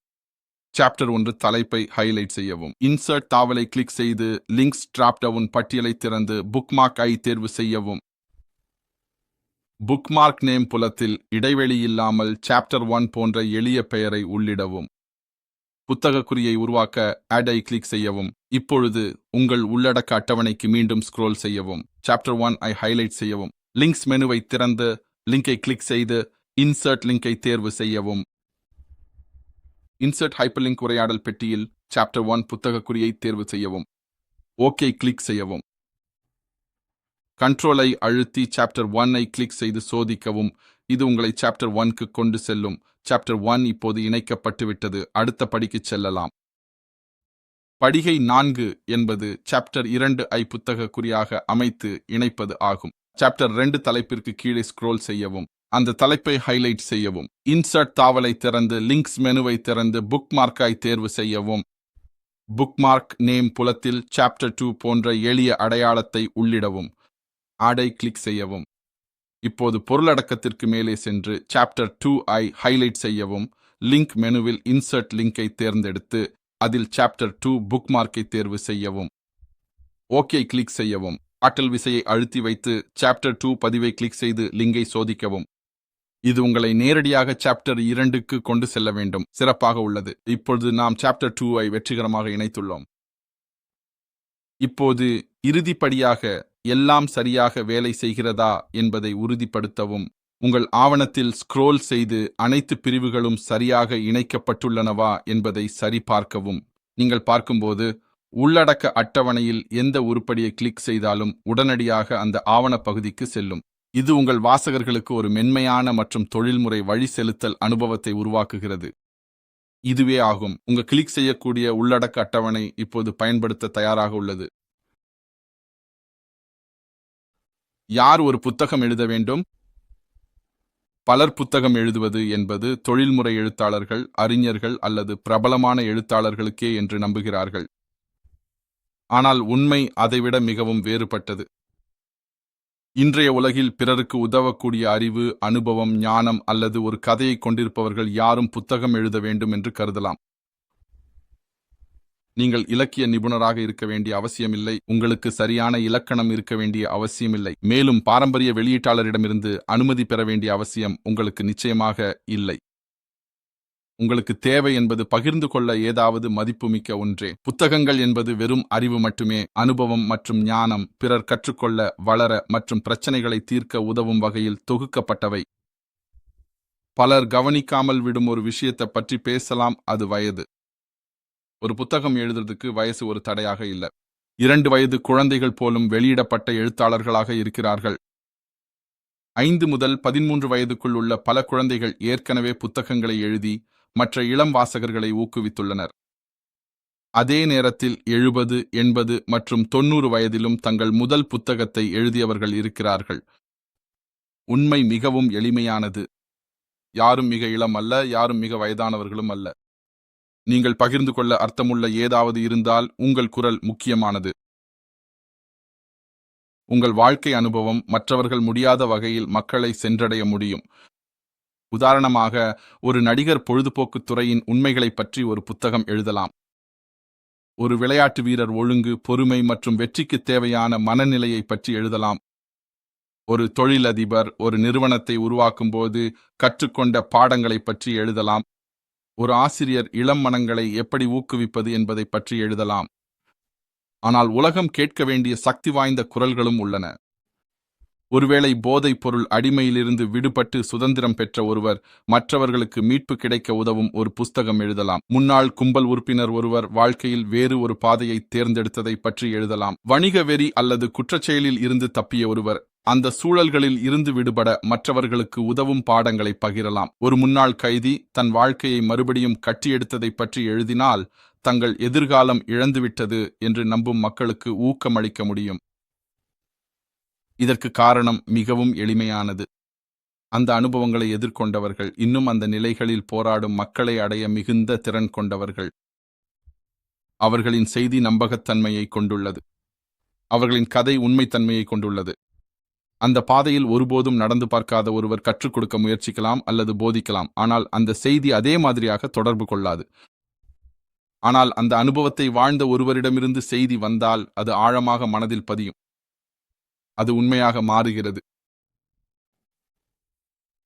சாப்டர் 1 தலைப்பை ஹைலைட் செய்யவும். இன்சர்ட் தாவலை கிளிக் செய்து லிங்க்ஸ் டிராப் டவுன் பட்டியலை திறந்து புக்மார்க் ஐ தேர்வு செய்யவும். புக்மார்க் நேம் புலத்தில் இடைவெளி இல்லாமல் சாப்டர் 1 போன்ற எளிய பெயரை உள்ளிடவும். புத்தக குறியை உருவாக்க ஆட் ஐ கிளிக் செய்யவும். இப்பொழுது உங்கள் உள்ளடக்க அட்டவணைக்கு மீண்டும் ஸ்க்ரோல் செய்யவும். சாப்டர் 1 ஐ ஹைலைட் செய்யவும். லிங்க்ஸ் மெனுவை திறந்து லிங்கை கிளிக் செய்து இன்சர்ட் லிங்கை தேர்வு செய்யவும். இன்சர்ட் ஹைப்பர்லிங்க் உரையாடல் பெட்டியில் சாப்டர் 1 புத்தக குறியை தேர்வு செய்யவும். ஓகே கிளிக் செய்யவும். கண்ட்ரோலை அழுத்தி சாப்டர் 1 ஐ கிளிக் செய்து சோதிக்கவும். இது உங்களை சாப்டர் 1க்கு கொண்டு செல்லும். சாப்டர் 1 இப்போது இணைக்கப்பட்டுவிட்டது. அடுத்த படிக்கு செல்லலாம். படிகை 4 என்பது சாப்டர் 2 ஐ புத்தக குறியாக அமைத்து இணைப்பது ஆகும். சாப்டர் 2 தலைப்பிற்கு கீழே ஸ்க்ரோல் செய்யவும். அந்த தலைப்பை ஹைலைட் செய்யவும். இன்சர்ட் தாவலை திறந்து லிங்க்ஸ் மெனுவை திறந்து புக்மார்க்கை தேர்வு செய்யவும். புக்மார்க் நேம் புலத்தில் சாப்டர் 2 போன்ற எளிய அடையாளத்தை உள்ளிடவும். ஆடை கிளிக் செய்யவும். இப்போது பொருளடக்கத்திற்கு மேலே சென்று சாப்டர் 2 ஐ ஹைலைட் செய்யவும். லிங்க் மெனுவில் இன்சர்ட் லிங்கை தேர்ந்தெடுத்து அதில் சாப்டர் 2 புக்மார்க்கை தேர்வு செய்யவும். ஓகே கிளிக் செய்யவும். ஆற்றல் விசையை அழுத்தி வைத்து சாப்டர் 2 பதிவை கிளிக் செய்து லிங்கை சோதிக்கவும். இது உங்களை நேரடியாக சாப்டர் 2க்கு கொண்டு செல்ல வேண்டும். சிறப்பாக உள்ளது. இப்பொழுது நாம் சாப்டர் 2 ஐ வெற்றிகரமாக இணைத்துள்ளோம். இப்போது இறுதிப்படியாக எல்லாம் சரியாக வேலை செய்கிறதா என்பதை உறுதிப்படுத்தவும். உங்கள் ஆவணத்தில் ஸ்க்ரோல் செய்து அனைத்து பிரிவுகளும் சரியாக இணைக்கப்பட்டுள்ளனவா என்பதை சரிபார்க்கவும். நீங்கள் பார்க்கும்போது உள்ளடக்க அட்டவணையில் எந்த உருப்படியை கிளிக் செய்தாலும் உடனடியாக அந்த ஆவண பகுதிக்கு செல்லும். இது உங்கள் வாசகர்களுக்கு ஒரு மென்மையான மற்றும் தொழில்முறை வழி செலுத்தல் அனுபவத்தை உருவாக்குகிறது. இதுவே ஆகும். உங்க கிளிக் செய்யக்கூடிய உள்ளடக்க அட்டவணை இப்போது பயன்படுத்த தயாராக உள்ளது. யார் ஒரு புத்தகம் எழுத வேண்டும்? பலர் புத்தகம் எழுதுவது என்பது தொழில்முறை எழுத்தாளர்கள், அறிஞர்கள் அல்லது பிரபலமான எழுத்தாளர்களுக்கே என்று நம்புகிறார்கள். ஆனால் உண்மை அதைவிட மிகவும் வேறுபட்டது. இன்றைய உலகில் பிறருக்கு உதவக்கூடிய அறிவு, அனுபவம், ஞானம் அல்லது ஒரு கதையை கொண்டிருப்பவர்கள் யாரும் புத்தகம் எழுத வேண்டும் என்று கருதலாம். நீங்கள் இலக்கிய நிபுணராக இருக்க வேண்டிய அவசியமில்லை. உங்களுக்கு சரியான இலக்கணம் இருக்க வேண்டிய அவசியமில்லை. மேலும் பாரம்பரிய வெளியீட்டாளரிடமிருந்து அனுமதி பெற வேண்டிய அவசியம் உங்களுக்கு நிச்சயமாக இல்லை. உங்களுக்கு தேவை என்பது பகிர்ந்து கொள்ள ஏதாவது மதிப்புமிக்க ஒன்றே. புத்தகங்கள் என்பது வெறும் அறிவு மட்டுமே. அனுபவம் மற்றும் ஞானம் பிறர் கற்றுக்கொள்ள, வளர மற்றும் பிரச்சனைகளை தீர்க்க உதவும் வகையில் தொகுக்கப்பட்டவை. பலர் கவனிக்காமல் விடும் ஒரு விஷயத்தை பற்றி பேசலாம், அது வயது. ஒரு புத்தகம் எழுதுறதுக்கு வயசு ஒரு தடையாக இல்லை. 2 வயது குழந்தைகள் போலும் வெளியிடப்பட்ட எழுத்தாளர்களாக இருக்கிறார்கள். 5 முதல் 13 வயதுக்குள் உள்ள பல குழந்தைகள் ஏற்கனவே புத்தகங்களை எழுதி மற்ற இளம் வாசகர்களை ஊக்குவித்துள்ளனர். அதே நேரத்தில் 70, 80 மற்றும் 90 வயதிலும் தங்கள் முதல் புத்தகத்தை எழுதியவர்கள் இருக்கிறார்கள். உண்மை மிகவும் எளிமையானது. யாரும் மிக இளம் அல்ல, யாரும் மிக வயதானவர்களும் அல்ல. நீங்கள் பகிர்ந்து கொள்ள அர்த்தமுள்ள ஏதாவது இருந்தால் உங்கள் குரல் முக்கியமானது. உங்கள் வாழ்க்கை அனுபவம் மற்றவர்கள் முடியாத வகையில் மக்களை சென்றடைய முடியும். உதாரணமாக, ஒரு நடிகர் பொழுதுபோக்குத் துறையின் உண்மைகளைப் பற்றி ஒரு புத்தகம் எழுதலாம். ஒரு விளையாட்டு வீரர் ஒழுங்கு, பொறுமை மற்றும் வெற்றிக்கு தேவையான மனநிலையை பற்றி எழுதலாம். ஒரு தொழிலதிபர் ஒரு நிறுவனத்தை உருவாக்கும்போது கற்றுக்கொண்ட பாடங்களைப் பற்றி எழுதலாம். ஒரு ஆசிரியர் இளம் மனங்களை எப்படி ஊக்குவிப்பது என்பதை பற்றி எழுதலாம். ஆனால் உலகம் கேட்க வேண்டிய சக்தி வாய்ந்த குரல்களும் உள்ளன. ஒருவேளை போதைப் பொருள் அடிமையிலிருந்து விடுபட்டு சுதந்திரம் பெற்ற ஒருவர் மற்றவர்களுக்கு மீட்பு கிடைக்க உதவும் ஒரு புஸ்தகம் எழுதலாம். முன்னாள் கும்பல் உறுப்பினர் ஒருவர் வாழ்க்கையில் வேறு ஒரு பாதையை தேர்ந்தெடுத்ததை பற்றி எழுதலாம். வணிக வெறி அல்லது குற்றச்செயலில் இருந்து தப்பிய ஒருவர் அந்த சூழல்களில் இருந்து விடுபட மற்றவர்களுக்கு உதவும் பாடங்களை பகிரலாம். ஒரு முன்னாள் கைதி தன் வாழ்க்கையை மறுபடியும் கட்டியெடுத்ததை பற்றி எழுதினால் தங்கள் எதிர்காலம் இழந்துவிட்டது என்று நம்பும் மக்களுக்கு ஊக்கமளிக்க முடியும். இதற்கு காரணம் மிகவும் எளிமையானது. அந்த அனுபவங்களை எதிர்கொண்டவர்கள், இன்னும் அந்த நிலைகளில் போராடும் மக்களை அடைய மிகுந்த திறன் கொண்டவர்கள். அவர்களின் செய்தி நம்பகத்தன்மையை கொண்டுள்ளது. அவர்களின் கதை உண்மைத்தன்மையை கொண்டுள்ளது. அந்த பாதையில் ஒருபோதும் நடந்து பார்க்காத ஒருவர் கற்றுக் கொடுக்க முயற்சிக்கலாம் அல்லது போதிக்கலாம், ஆனால் அந்த செய்தி அதே மாதிரியாக தொடர்பு கொள்ளாது. ஆனால் அந்த அனுபவத்தை வாழ்ந்த ஒருவரிடமிருந்து செய்தி வந்தால் அது ஆழமாக மனதில் பதியும். அது உண்மையாக மாறுகிறது.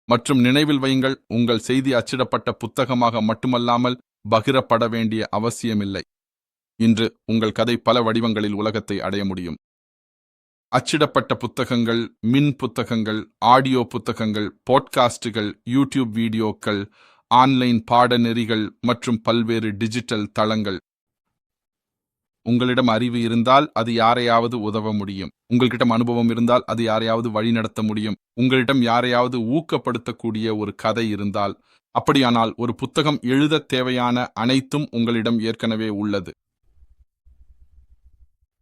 மற்றும் நினைவில் வையுங்கள், உங்கள் செய்தி அச்சிடப்பட்ட புத்தகமாக மட்டுமல்லாமல் பகிரப்பட வேண்டிய அவசியமில்லை. இன்று உங்கள் கதை பல வடிவங்களில் உலகத்தை அடைய முடியும். அச்சிடப்பட்ட புத்தகங்கள், மின் புத்தகங்கள், ஆடியோ புத்தகங்கள், பாட்காஸ்டுகள், யூடியூப் வீடியோக்கள், ஆன்லைன் பாடநெறிகள் மற்றும் பல்வேறு டிஜிட்டல் தளங்கள். உங்களிடம் அறிவு இருந்தால் அது யாரையாவது உதவ முடியும். உங்களிடம் அனுபவம் இருந்தால் அது யாரையாவது வழிநடத்த முடியும். உங்களிடம் யாரையாவது ஊக்கப்படுத்தக்கூடிய ஒரு கதை இருந்தால், அப்படியானால் ஒரு புத்தகம் எழுத தேவையான அனைத்தும் உங்களிடம் ஏற்கனவே உள்ளது.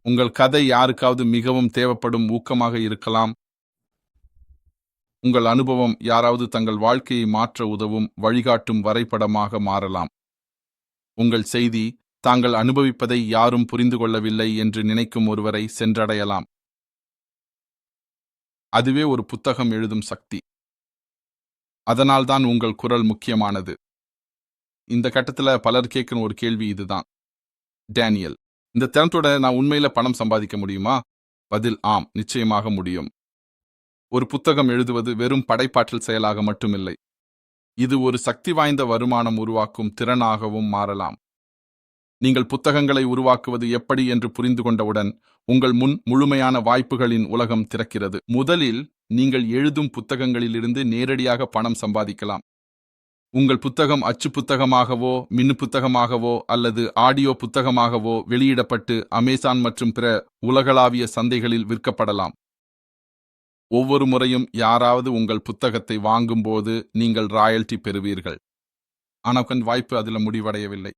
உங்கள் கதை யாருக்காவது மிகவும் தேவைப்படும் ஊக்கமாக இருக்கலாம். உங்கள் அனுபவம் யாராவது தங்கள் வாழ்க்கையை மாற்ற உதவும் வழிகாட்டும் வரைபடமாக மாறலாம். உங்கள் செய்தி தாங்கள் அனுபவிப்பதை யாரும் புரிந்து கொள்ளவில்லை என்று நினைக்கும் ஒருவரை சென்றடையலாம். அதுவே ஒரு புத்தகம் எழுதும் சக்தி. அதனால்தான் உங்கள் குரல் முக்கியமானது. இந்த கட்டத்தில் பலர் கேட்கிற ஒரு கேள்வி இதுதான். டேனியல், இந்த திறத்தோட நான் உண்மையில பணம் சம்பாதிக்க முடியுமா? பதில் ஆம், நிச்சயமாக முடியும். ஒரு புத்தகம் எழுதுவது வெறும் படைப்பாற்றல் செயலாக மட்டுமில்லை. இது ஒரு சக்தி வாய்ந்த வருமானம் உருவாக்கும் திறனாகவும் மாறலாம். நீங்கள் புத்தகங்களை உருவாக்குவது எப்படி என்று புரிந்து கொண்டவுடன் உங்கள் முன் முழுமையான வாய்ப்புகளின் உலகம் திறக்கிறது. முதலில் நீங்கள் எழுதும் புத்தகங்களிலிருந்து நேரடியாக பணம் சம்பாதிக்கலாம். உங்கள் புத்தகம் அச்சு புத்தகமாகவோ, மின்னு புத்தகமாகவோ அல்லது ஆடியோ புத்தகமாகவோ வெளியிடப்பட்டு அமேசான் மற்றும் பிற உலகளாவிய சந்தைகளில் விற்கப்படலாம். ஒவ்வொரு முறையும் யாராவது உங்கள் புத்தகத்தை வாங்கும்போது நீங்கள் ராயல்டி பெறுவீர்கள். ஆனால் வாய்ப்பு அதில் முடிவடையவில்லை.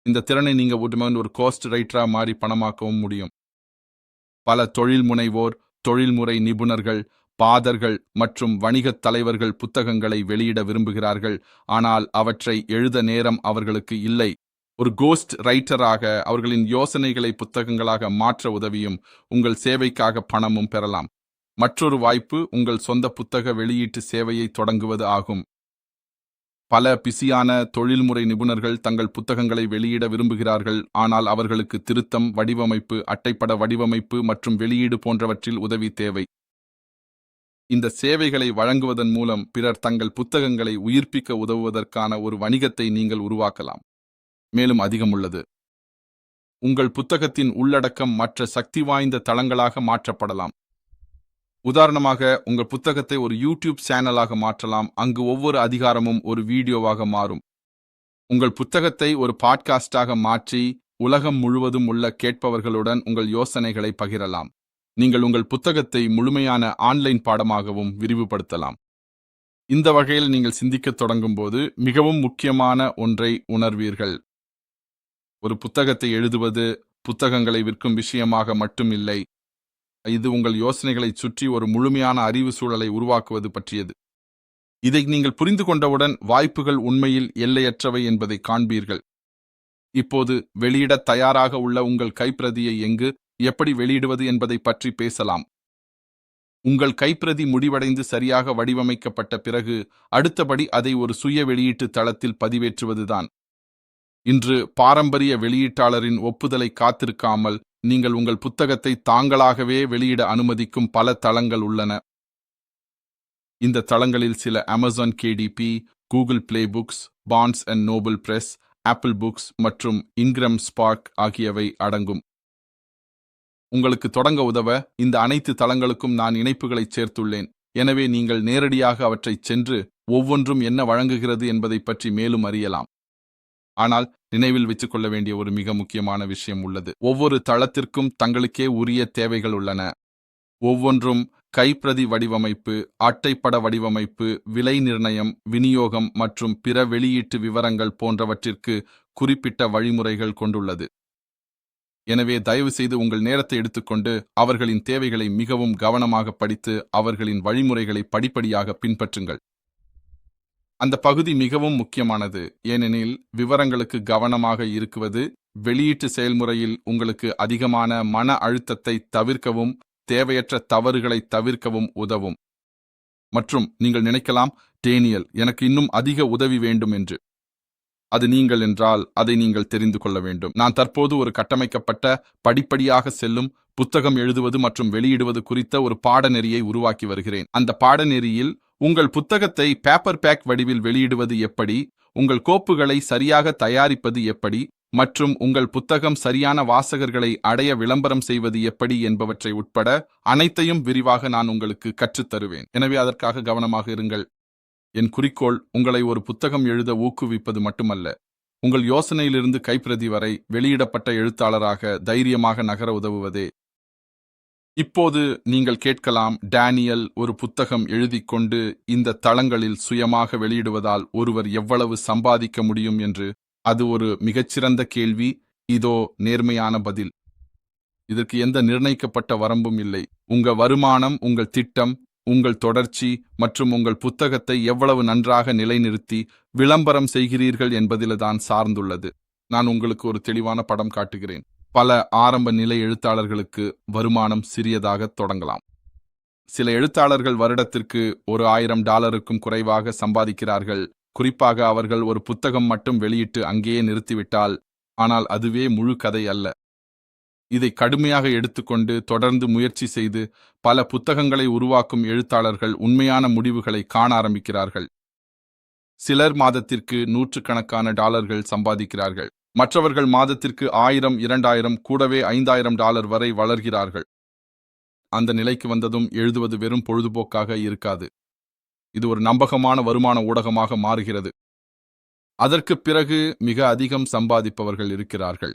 இந்த திறனை நீங்கள் ஒரு கோஸ்ட் ரைட்டரா மாறி பணமாக்கவும் முடியும். பல தொழில் முனைவோர், தொழில்முறை நிபுணர்கள், பாதர்கள் மற்றும் வணிகத் தலைவர்கள் புத்தகங்களை வெளியிட விரும்புகிறார்கள், ஆனால் அவற்றை எழுத நேரம் அவர்களுக்கு இல்லை. ஒரு கோஸ்ட் ரைட்டராக அவர்களின் யோசனைகளை புத்தகங்களாக மாற்ற உதவியும் உங்கள் சேவைக்காக பணமும் பெறலாம். மற்றொரு வாய்ப்பு உங்கள் சொந்த புத்தக வெளியீட்டு சேவையை தொடங்குவது ஆகும். பல பிஸியான தொழில்முறை நிபுணர்கள் தங்கள் புத்தகங்களை வெளியிட விரும்புகிறார்கள், ஆனால் அவர்களுக்கு திருத்தம், வடிவமைப்பு, அட்டைப்பட வடிவமைப்பு மற்றும் வெளியீடு போன்றவற்றில் உதவி தேவை. இந்த சேவைகளை வழங்குவதன் மூலம் பிறர் தங்கள் புத்தகங்களை உயிர்ப்பிக்க உதவுவதற்கான ஒரு வணிகத்தை நீங்கள் உருவாக்கலாம். மேலும் அதிகம் உள்ளது. உங்கள் புத்தகத்தின் உள்ளடக்கம் மற்ற சக்தி வாய்ந்த தளங்களாக மாற்றப்படலாம். உதாரணமாக, உங்கள் புத்தகத்தை ஒரு யூடியூப் சேனலாக மாற்றலாம், அங்கு ஒவ்வொரு அதிகாரமும் ஒரு வீடியோவாக மாறும். உங்கள் புத்தகத்தை ஒரு பாட்காஸ்டாக மாற்றி உலகம் முழுவதும் உள்ள கேட்பவர்களுடன் உங்கள் யோசனைகளை பகிரலாம். நீங்கள் உங்கள் புத்தகத்தை முழுமையான ஆன்லைன் பாடமாகவும் விரிவுபடுத்தலாம். இந்த வகையில் நீங்கள் சிந்திக்கத் தொடங்கும்போது மிகவும் முக்கியமான ஒன்றை உணர்வீர்கள். ஒரு புத்தகத்தை எழுதுவது புத்தகங்களை விற்கும் விஷயமாக மட்டும் இல்லை. இது உங்கள் யோசனைகளை சுற்றி ஒரு முழுமையான அறிவு சூழலை உருவாக்குவது பற்றியது. இதை நீங்கள் புரிந்து கொண்டவுடன் வாய்ப்புகள் உண்மையில் எல்லையற்றவை என்பதை காண்பீர்கள். இப்போது வெளியிடத் தயாராக உள்ள உங்கள் கைப்பிரதியை எங்கு, எப்படி வெளியிடுவது என்பதை பற்றி பேசலாம். உங்கள் கைப்பிரதி முடிவடைந்து சரியாக வடிவமைக்கப்பட்ட பிறகு அடுத்தபடி அதை ஒரு சுய வெளியீட்டு தளத்தில் பதிவேற்றுவதுதான். இன்று பாரம்பரிய வெளியீட்டாளரின் ஒப்புதலை காத்திருக்காமல் நீங்கள் உங்கள் புத்தகத்தை தாங்களாகவே வெளியிட அனுமதிக்கும் பல தளங்கள் உள்ளன. இந்த தளங்களில் சில Amazon KDP, Google Play Books, Barnes and Noble Press, Apple Books மற்றும் இன்கிரம் ஸ்பார்க் ஆகியவை அடங்கும். உங்களுக்கு தொடங்க உதவ இந்த அனைத்து தளங்களுக்கும் நான் இணைப்புகளை சேர்த்துள்ளேன். எனவே நீங்கள் நேரடியாக அவற்றைச் சென்று ஒவ்வொன்றும் என்ன வழங்குகிறது என்பதை பற்றி மேலும் அறியலாம். ஆனால் நினைவில் வைத்துக் கொள்ள வேண்டிய ஒரு மிக முக்கியமான விஷயம் உள்ளது. ஒவ்வொரு தளத்திற்கும் தங்களுக்கே உரிய தேவைகள் உள்ளன. ஒவ்வொன்றும் கைப்பிரதி வடிவமைப்பு, அட்டைப்பட வடிவமைப்பு, விலை நிர்ணயம், விநியோகம் மற்றும் பிற வெளியீட்டு விவரங்கள் போன்றவற்றிற்கு குறிப்பிட்ட வழிமுறைகள் கொண்டுள்ளது. எனவே தயவு செய்து உங்கள் நேரத்தை எடுத்துக்கொண்டு அவர்களின் தேவைகளை மிகவும் கவனமாக படித்து அவர்களின் வழிமுறைகளை படிப்படியாக பின்பற்றுங்கள். அந்த பகுதி மிகவும் முக்கியமானது, ஏனெனில் விவரங்களுக்கு கவனமாக இருக்குவது வெளியீட்டு செயல்முறையில் உங்களுக்கு அதிகமான மன அழுத்தத்தை தவிர்க்கவும் தேவையற்ற தவறுகளை தவிர்க்கவும் உதவும். மற்றும் நீங்கள் நினைக்கலாம், டேனியல், எனக்கு இன்னும் அதிக உதவி வேண்டும் என்று. அது நீங்கள் என்றால் அதை நீங்கள் தெரிந்து கொள்ள வேண்டும். நான் தற்போது ஒரு கட்டமைக்கப்பட்ட, படிப்படியாக செல்லும் புத்தகம் எழுதுவது மற்றும் வெளியிடுவது குறித்த ஒரு பாடநெறியை உருவாக்கி வருகிறேன். அந்த பாடநெறியில் உங்கள் புத்தகத்தை பேப்பர் பேக் வடிவில் வெளியிடுவது எப்படி, உங்கள் கோப்புகளை சரியாக தயாரிப்பது எப்படி மற்றும் உங்கள் புத்தகம் சரியான வாசகர்களை அடைய விளம்பரம் செய்வது எப்படி என்பவற்றை உட்பட அனைத்தையும் விரிவாக நான் உங்களுக்கு கற்றுத்தருவேன். எனவே அதற்காக கவனமாக இருங்கள். என் குறிக்கோள் உங்களை ஒரு புத்தகம் எழுத ஊக்குவிப்பது மட்டுமல்ல, உங்கள் யோசனையிலிருந்து கைப்பிரதி வரை வெளியிடப்பட்ட எழுத்தாளராக தைரியமாக நகர உதவுவதே. இப்போது நீங்கள் கேட்கலாம், டேனியல், ஒரு புத்தகம் எழுதிக் கொண்டு இந்த தளங்களில் சுயமாக வெளியிடுவதால் ஒருவர் எவ்வளவு சம்பாதிக்க முடியும் என்று. அது ஒரு மிகச்சிறந்த கேள்வி. இதோ நேர்மையான பதில். இதற்கு எந்த நிர்ணயிக்கப்பட்ட வரம்பும் இல்லை. உங்கள் வருமானம், உங்கள் திட்டம், உங்கள் தொடர்ச்சி மற்றும் உங்கள் புத்தகத்தை எவ்வளவு நன்றாக நிலைநிறுத்தி விளம்பரம் செய்கிறீர்கள் என்பதில்தான் சார்ந்துள்ளது. நான் உங்களுக்கு ஒரு தெளிவான படம் காட்டுகிறேன். பல ஆரம்ப நிலை எழுத்தாளர்களுக்கு வருமானம் சிறியதாக தொடங்கலாம். சில எழுத்தாளர்கள் வருடத்திற்கு $1000 குறைவாக சம்பாதிக்கிறார்கள், குறிப்பாக அவர்கள் ஒரு புத்தகம் மட்டும் வெளியிட்டு அங்கேயே நிறுத்திவிட்டால். ஆனால் அதுவே முழு கதை அல்ல. இதை கடுமையாக எடுத்துக்கொண்டு தொடர்ந்து முயற்சி செய்து பல புத்தகங்களை உருவாக்கும் எழுத்தாளர்கள் உண்மையான முடிவுகளை காண ஆரம்பிக்கிறார்கள். சிலர் மாதத்திற்கு $100,000 சம்பாதிக்கிறார்கள். மற்றவர்கள் மாதத்திற்கு 1000, 2000, கூடவே $5000 வரை வளர்கிறார்கள். அந்த நிலைக்கு வந்ததும் எழுதுவது வெறும் பொழுதுபோக்காக இருக்காது. இது ஒரு நம்பகமான வருமான ஊடகமாக மாறுகிறது. அதற்கு பிறகு மிக அதிகம் சம்பாதிப்பவர்கள் இருக்கிறார்கள்.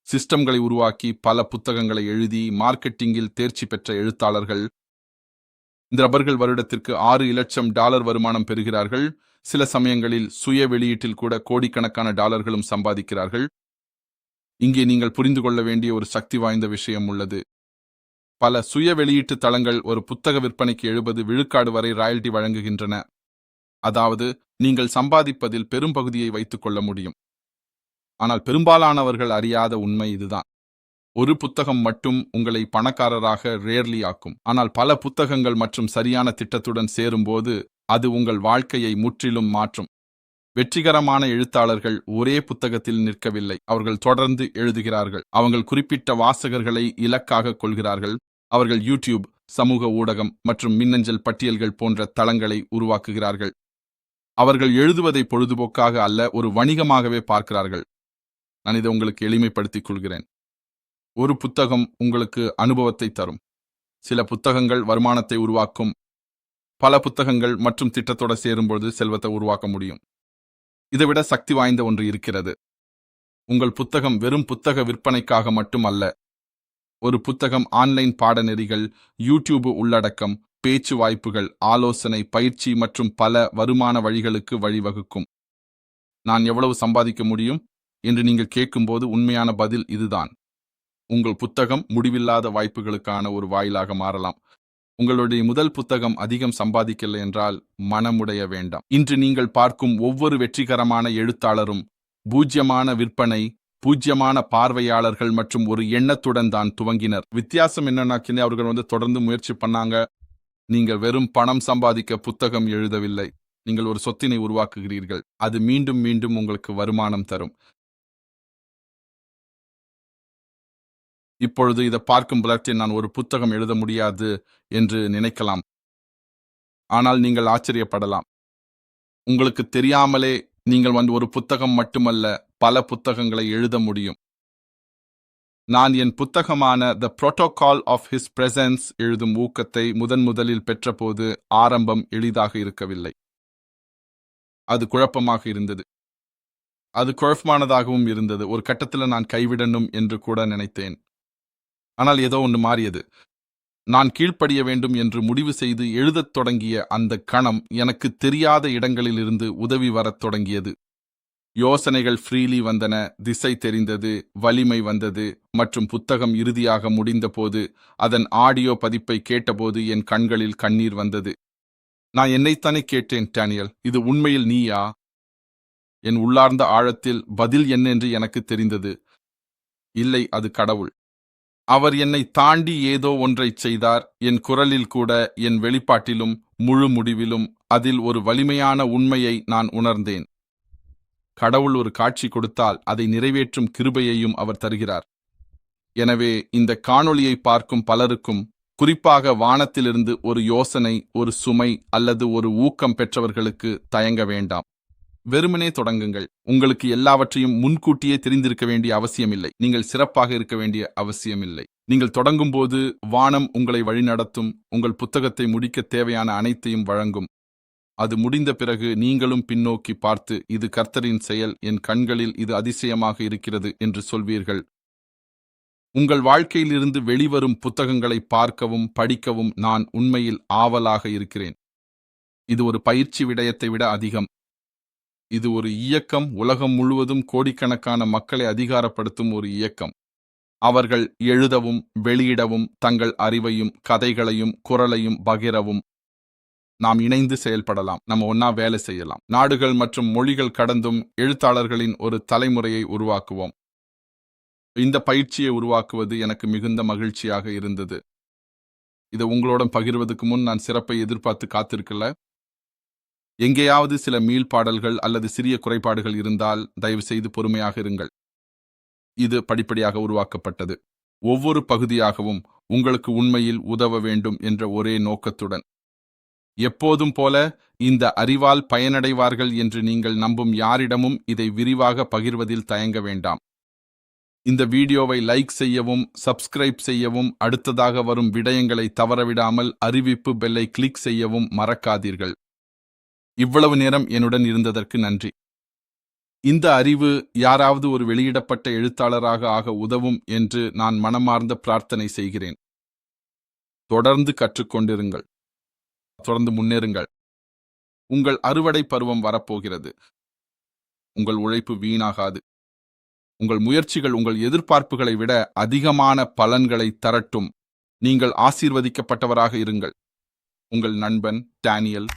சிஸ்டம்களை உருவாக்கி பல புத்தகங்களை எழுதி மார்க்கெட்டிங்கில் தேர்ச்சி பெற்ற எழுத்தாளர்கள். இந்த நபர்கள் வருடத்திற்கு $6 லட்சம் வருமானம் பெறுகிறார்கள். சில சமயங்களில் சுய வெளியீட்டில் கூட கோடிக்கணக்கான டாலர்களும் சம்பாதிக்கிறார்கள். இங்கே நீங்கள் புரிந்து கொள்ள வேண்டிய ஒரு சக்தி வாய்ந்த விஷயம் உள்ளது. பல சுய வெளியீட்டு தளங்கள் ஒரு புத்தக விற்பனைக்கு 70% வரை ராயல்டி வழங்குகின்றன. அதாவது நீங்கள் சம்பாதிப்பதில் பெரும்பகுதியை வைத்துக் கொள்ள முடியும். ஆனால் பெரும்பாலானவர்கள் அறியாத உண்மை இதுதான். ஒரு புத்தகம் மட்டும் உங்களை பணக்காரராக ரேர்லி ஆக்கும். ஆனால் பல புத்தகங்கள் மற்றும் சரியான திட்டத்துடன் சேரும்போது அது உங்கள் வாழ்க்கையை முற்றிலும் மாற்றும். வெற்றிகரமான எழுத்தாளர்கள் ஒரே புத்தகத்தில் நிற்கவில்லை. அவர்கள் தொடர்ந்து எழுதுகிறார்கள். அவர்கள் குறிப்பிட்ட வாசகர்களை இலக்காக கொள்கிறார்கள். அவர்கள் யூடியூப், சமூக ஊடகம் மற்றும் மின்னஞ்சல் பட்டியல்கள் போன்ற தளங்களை உருவாக்குகிறார்கள். அவர்கள் எழுதுவதை பொழுதுபோக்காக அல்ல, ஒரு வணிகமாகவே பார்க்கிறார்கள். நான் இதை உங்களுக்கு எளிமைப்படுத்திக் கொள்கிறேன். ஒரு புத்தகம் உங்களுக்கு அனுபவத்தை தரும். சில புத்தகங்கள் வருமானத்தை உருவாக்கும். பல புத்தகங்கள் மற்றும் திட்டத்தோடு சேரும்போது செல்வத்தை உருவாக்க முடியும். இதைவிட சக்தி வாய்ந்த ஒன்று இருக்கிறது. உங்கள் புத்தகம் வெறும் புத்தக விற்பனைக்காக மட்டும் அல்ல. ஒரு புத்தகம் ஆன்லைன் பாடநெறிகள், யூடியூப் உள்ளடக்கம், பேச்சு வாய்ப்புகள், ஆலோசனை, பயிற்சி மற்றும் பல வருமான வழிகளுக்கு வழிவகுக்கும். நான் எவ்வளவு சம்பாதிக்க முடியும் என்று நீங்கள் கேட்கும்போது உண்மையான பதில் இதுதான். உங்கள் புத்தகம் முடிவில்லாத வாய்ப்புகளுக்கான ஒரு வாயிலாக மாறலாம். உங்களுடைய முதல் புத்தகம் அதிகம் சம்பாதிக்கவில்லை என்றால் மனமுடைய வேண்டாம். இன்று நீங்கள் பார்க்கும் ஒவ்வொரு வெற்றிகரமான எழுத்தாளரும் பூஜ்யமான விற்பனை, பூஜ்யமான பார்வையாளர்கள் மற்றும் ஒரு எண்ணத்துடன் தான் துவங்கினர். வித்தியாசம் என்னன்னா, அவர்கள் தொடர்ந்து முயற்சி பண்ணாங்க. நீங்கள் வெறும் பணம் சம்பாதிக்க புத்தகம் எழுதவில்லை. நீங்கள் ஒரு சொத்தினை உருவாக்குகிறீர்கள். அது மீண்டும் மீண்டும் உங்களுக்கு வருமானம் தரும். இப்பொழுது இதை பார்க்கும் பலர்த்தை நான் ஒரு புத்தகம் எழுத முடியாது என்று நினைக்கலாம். ஆனால் நீங்கள் ஆச்சரியப்படலாம். உங்களுக்கு தெரியாமலே நீங்கள் ஒரு புத்தகம் மட்டுமல்ல, பல புத்தகங்களை எழுத முடியும். நான் என் புத்தகமான த புரோட்டோகால் ஆஃப் ஹிஸ் பிரசன்ஸ் எழுதும் ஊக்கத்தை முதலில் பெற்றபோது ஆரம்பம் எளிதாக இருக்கவில்லை. அது குழப்பமாக இருந்தது. அது குழப்பமானதாகவும் இருந்தது. ஒரு கட்டத்தில் நான் கைவிடணும் என்று கூட நினைத்தேன். ஆனால் ஏதோ ஒன்று மாறியது. நான் கீழ்ப்படிய வேண்டும் என்று முடிவு செய்து எழுதத் தொடங்கிய அந்த கணம் எனக்கு தெரியாத இடங்களிலிருந்து உதவி வரத் தொடங்கியது. யோசனைகள் ஃப்ரீலி வந்தன, திசை தெரிந்தது, வலிமை வந்தது மற்றும் புத்தகம் இறுதியாக முடிந்தபோது அதன் ஆடியோ பதிப்பை கேட்டபோது என் கண்களில் கண்ணீர் வந்தது. நான் என்னைத்தானே கேட்டேன், டேனியல், இது உண்மையில் நீயா? என் உள்ளார்ந்த ஆழத்தில் பதில் என்னென்று எனக்கு தெரிந்தது. இல்லை, அது கடவுள். அவர் என்னை தாண்டி ஏதோ ஒன்றைச் செய்தார். என் குரலில் கூட, என் வெளிப்பாட்டிலும், முழு முடிவிலும் அதில் ஒரு வலிமையான உண்மையை நான் உணர்ந்தேன். கடவுள் ஒரு காட்சி கொடுத்தால் அதை நிறைவேற்றும் கிருபையையும் அவர் தருகிறார். எனவே இந்த காணொளியை பார்க்கும் பலருக்கும், குறிப்பாக வானத்திலிருந்து ஒரு யோசனை, ஒரு சுமை அல்லது ஒரு ஊக்கம் பெற்றவர்களுக்கு தயங்க வேண்டாம். வெறுமனே தொடங்குங்கள். உங்களுக்கு எல்லாவற்றையும் முன்கூட்டியே தெரிந்திருக்க வேண்டிய அவசியமில்லை. நீங்கள் சிறப்பாக இருக்க வேண்டிய அவசியமில்லை. நீங்கள் தொடங்கும்போது வானம் உங்களை வழிநடத்தும், உங்கள் புத்தகத்தை முடிக்க தேவையான அனைத்தையும் வழங்கும். அது முடிந்த பிறகு நீங்களும் பின்னோக்கி பார்த்து, இது கர்த்தரின் செயல், என் கண்களில் இது அதிசயமாக இருக்கிறது என்று சொல்வீர்கள். உங்கள் வாழ்க்கையிலிருந்து வெளிவரும் புத்தகங்களை பார்க்கவும் படிக்கவும் நான் உண்மையில் ஆவலாக இருக்கிறேன். இது ஒரு பயிற்சி விடயத்தை விட அதிகம். இது ஒரு இயக்கம், உலகம் முழுவதும் கோடிக்கணக்கான மக்களை அதிகாரப்படுத்தும் ஒரு இயக்கம். அவர்கள் எழுதவும் வெளியிடவும், தங்கள் அறிவையும் கதைகளையும் குரலையும் பகிரவும். நாம் இணைந்து செயல்படலாம். நம்ம ஒன்னா வேலை செய்யலாம். நாடுகள் மற்றும் மொழிகள் கடந்தும் எழுத்தாளர்களின் ஒரு தலைமுறையை உருவாக்குவோம். இந்த பயிற்சியை உருவாக்குவது எனக்கு மிகுந்த மகிழ்ச்சியாக இருந்தது. இதை உங்களோட பகிர்வதற்கு முன் நான் சிறப்பை எதிர்பார்த்து காத்திருக்கல. எங்கேயாவது சில மீள்பாடல்கள் அல்லது சிறிய குறைபாடுகள் இருந்தால் தயவு செய்து பொறுமையாக இருங்கள். இது படிப்படியாக உருவாக்கப்பட்டது. ஒவ்வொரு பகுதியாகவும் உங்களுக்கு உண்மையில் உதவ வேண்டும் என்ற ஒரே நோக்கத்துடன். எப்போதும் போல இந்த அறிவால் பயனடைவார்கள் என்று நீங்கள் நம்பும் யாரிடமும் இதை விரிவாக பகிர்வதில் தயங்க வேண்டாம். இந்த வீடியோவை லைக் செய்யவும், சப்ஸ்கிரைப் செய்யவும், அடுத்ததாக வரும் விடயங்களை தவறவிடாமல் அறிவிப்பு பெல்லை கிளிக் செய்யவும் மறக்காதீர்கள். இவ்வளவு நேரம் என்னுடன் இருந்ததற்கு நன்றி. இந்த அறிவு யாராவது ஒரு வெளியிடப்பட்ட எழுத்தாளராக ஆக உதவும் என்று நான் மனமார்ந்த பிரார்த்தனை செய்கிறேன். தொடர்ந்து கற்றுக்கொண்டிருங்கள். தொடர்ந்து முன்னேறுங்கள். உங்கள் அறுவடை பருவம் வரப்போகிறது. உங்கள் உழைப்பு வீணாகாது. உங்கள் முயற்சிகள் உங்கள் எதிர்பார்ப்புகளை விட அதிகமான பலன்களை தரட்டும். நீங்கள் ஆசீர்வதிக்கப்பட்டவராக இருங்கள். உங்கள் நண்பன் டேனியல்.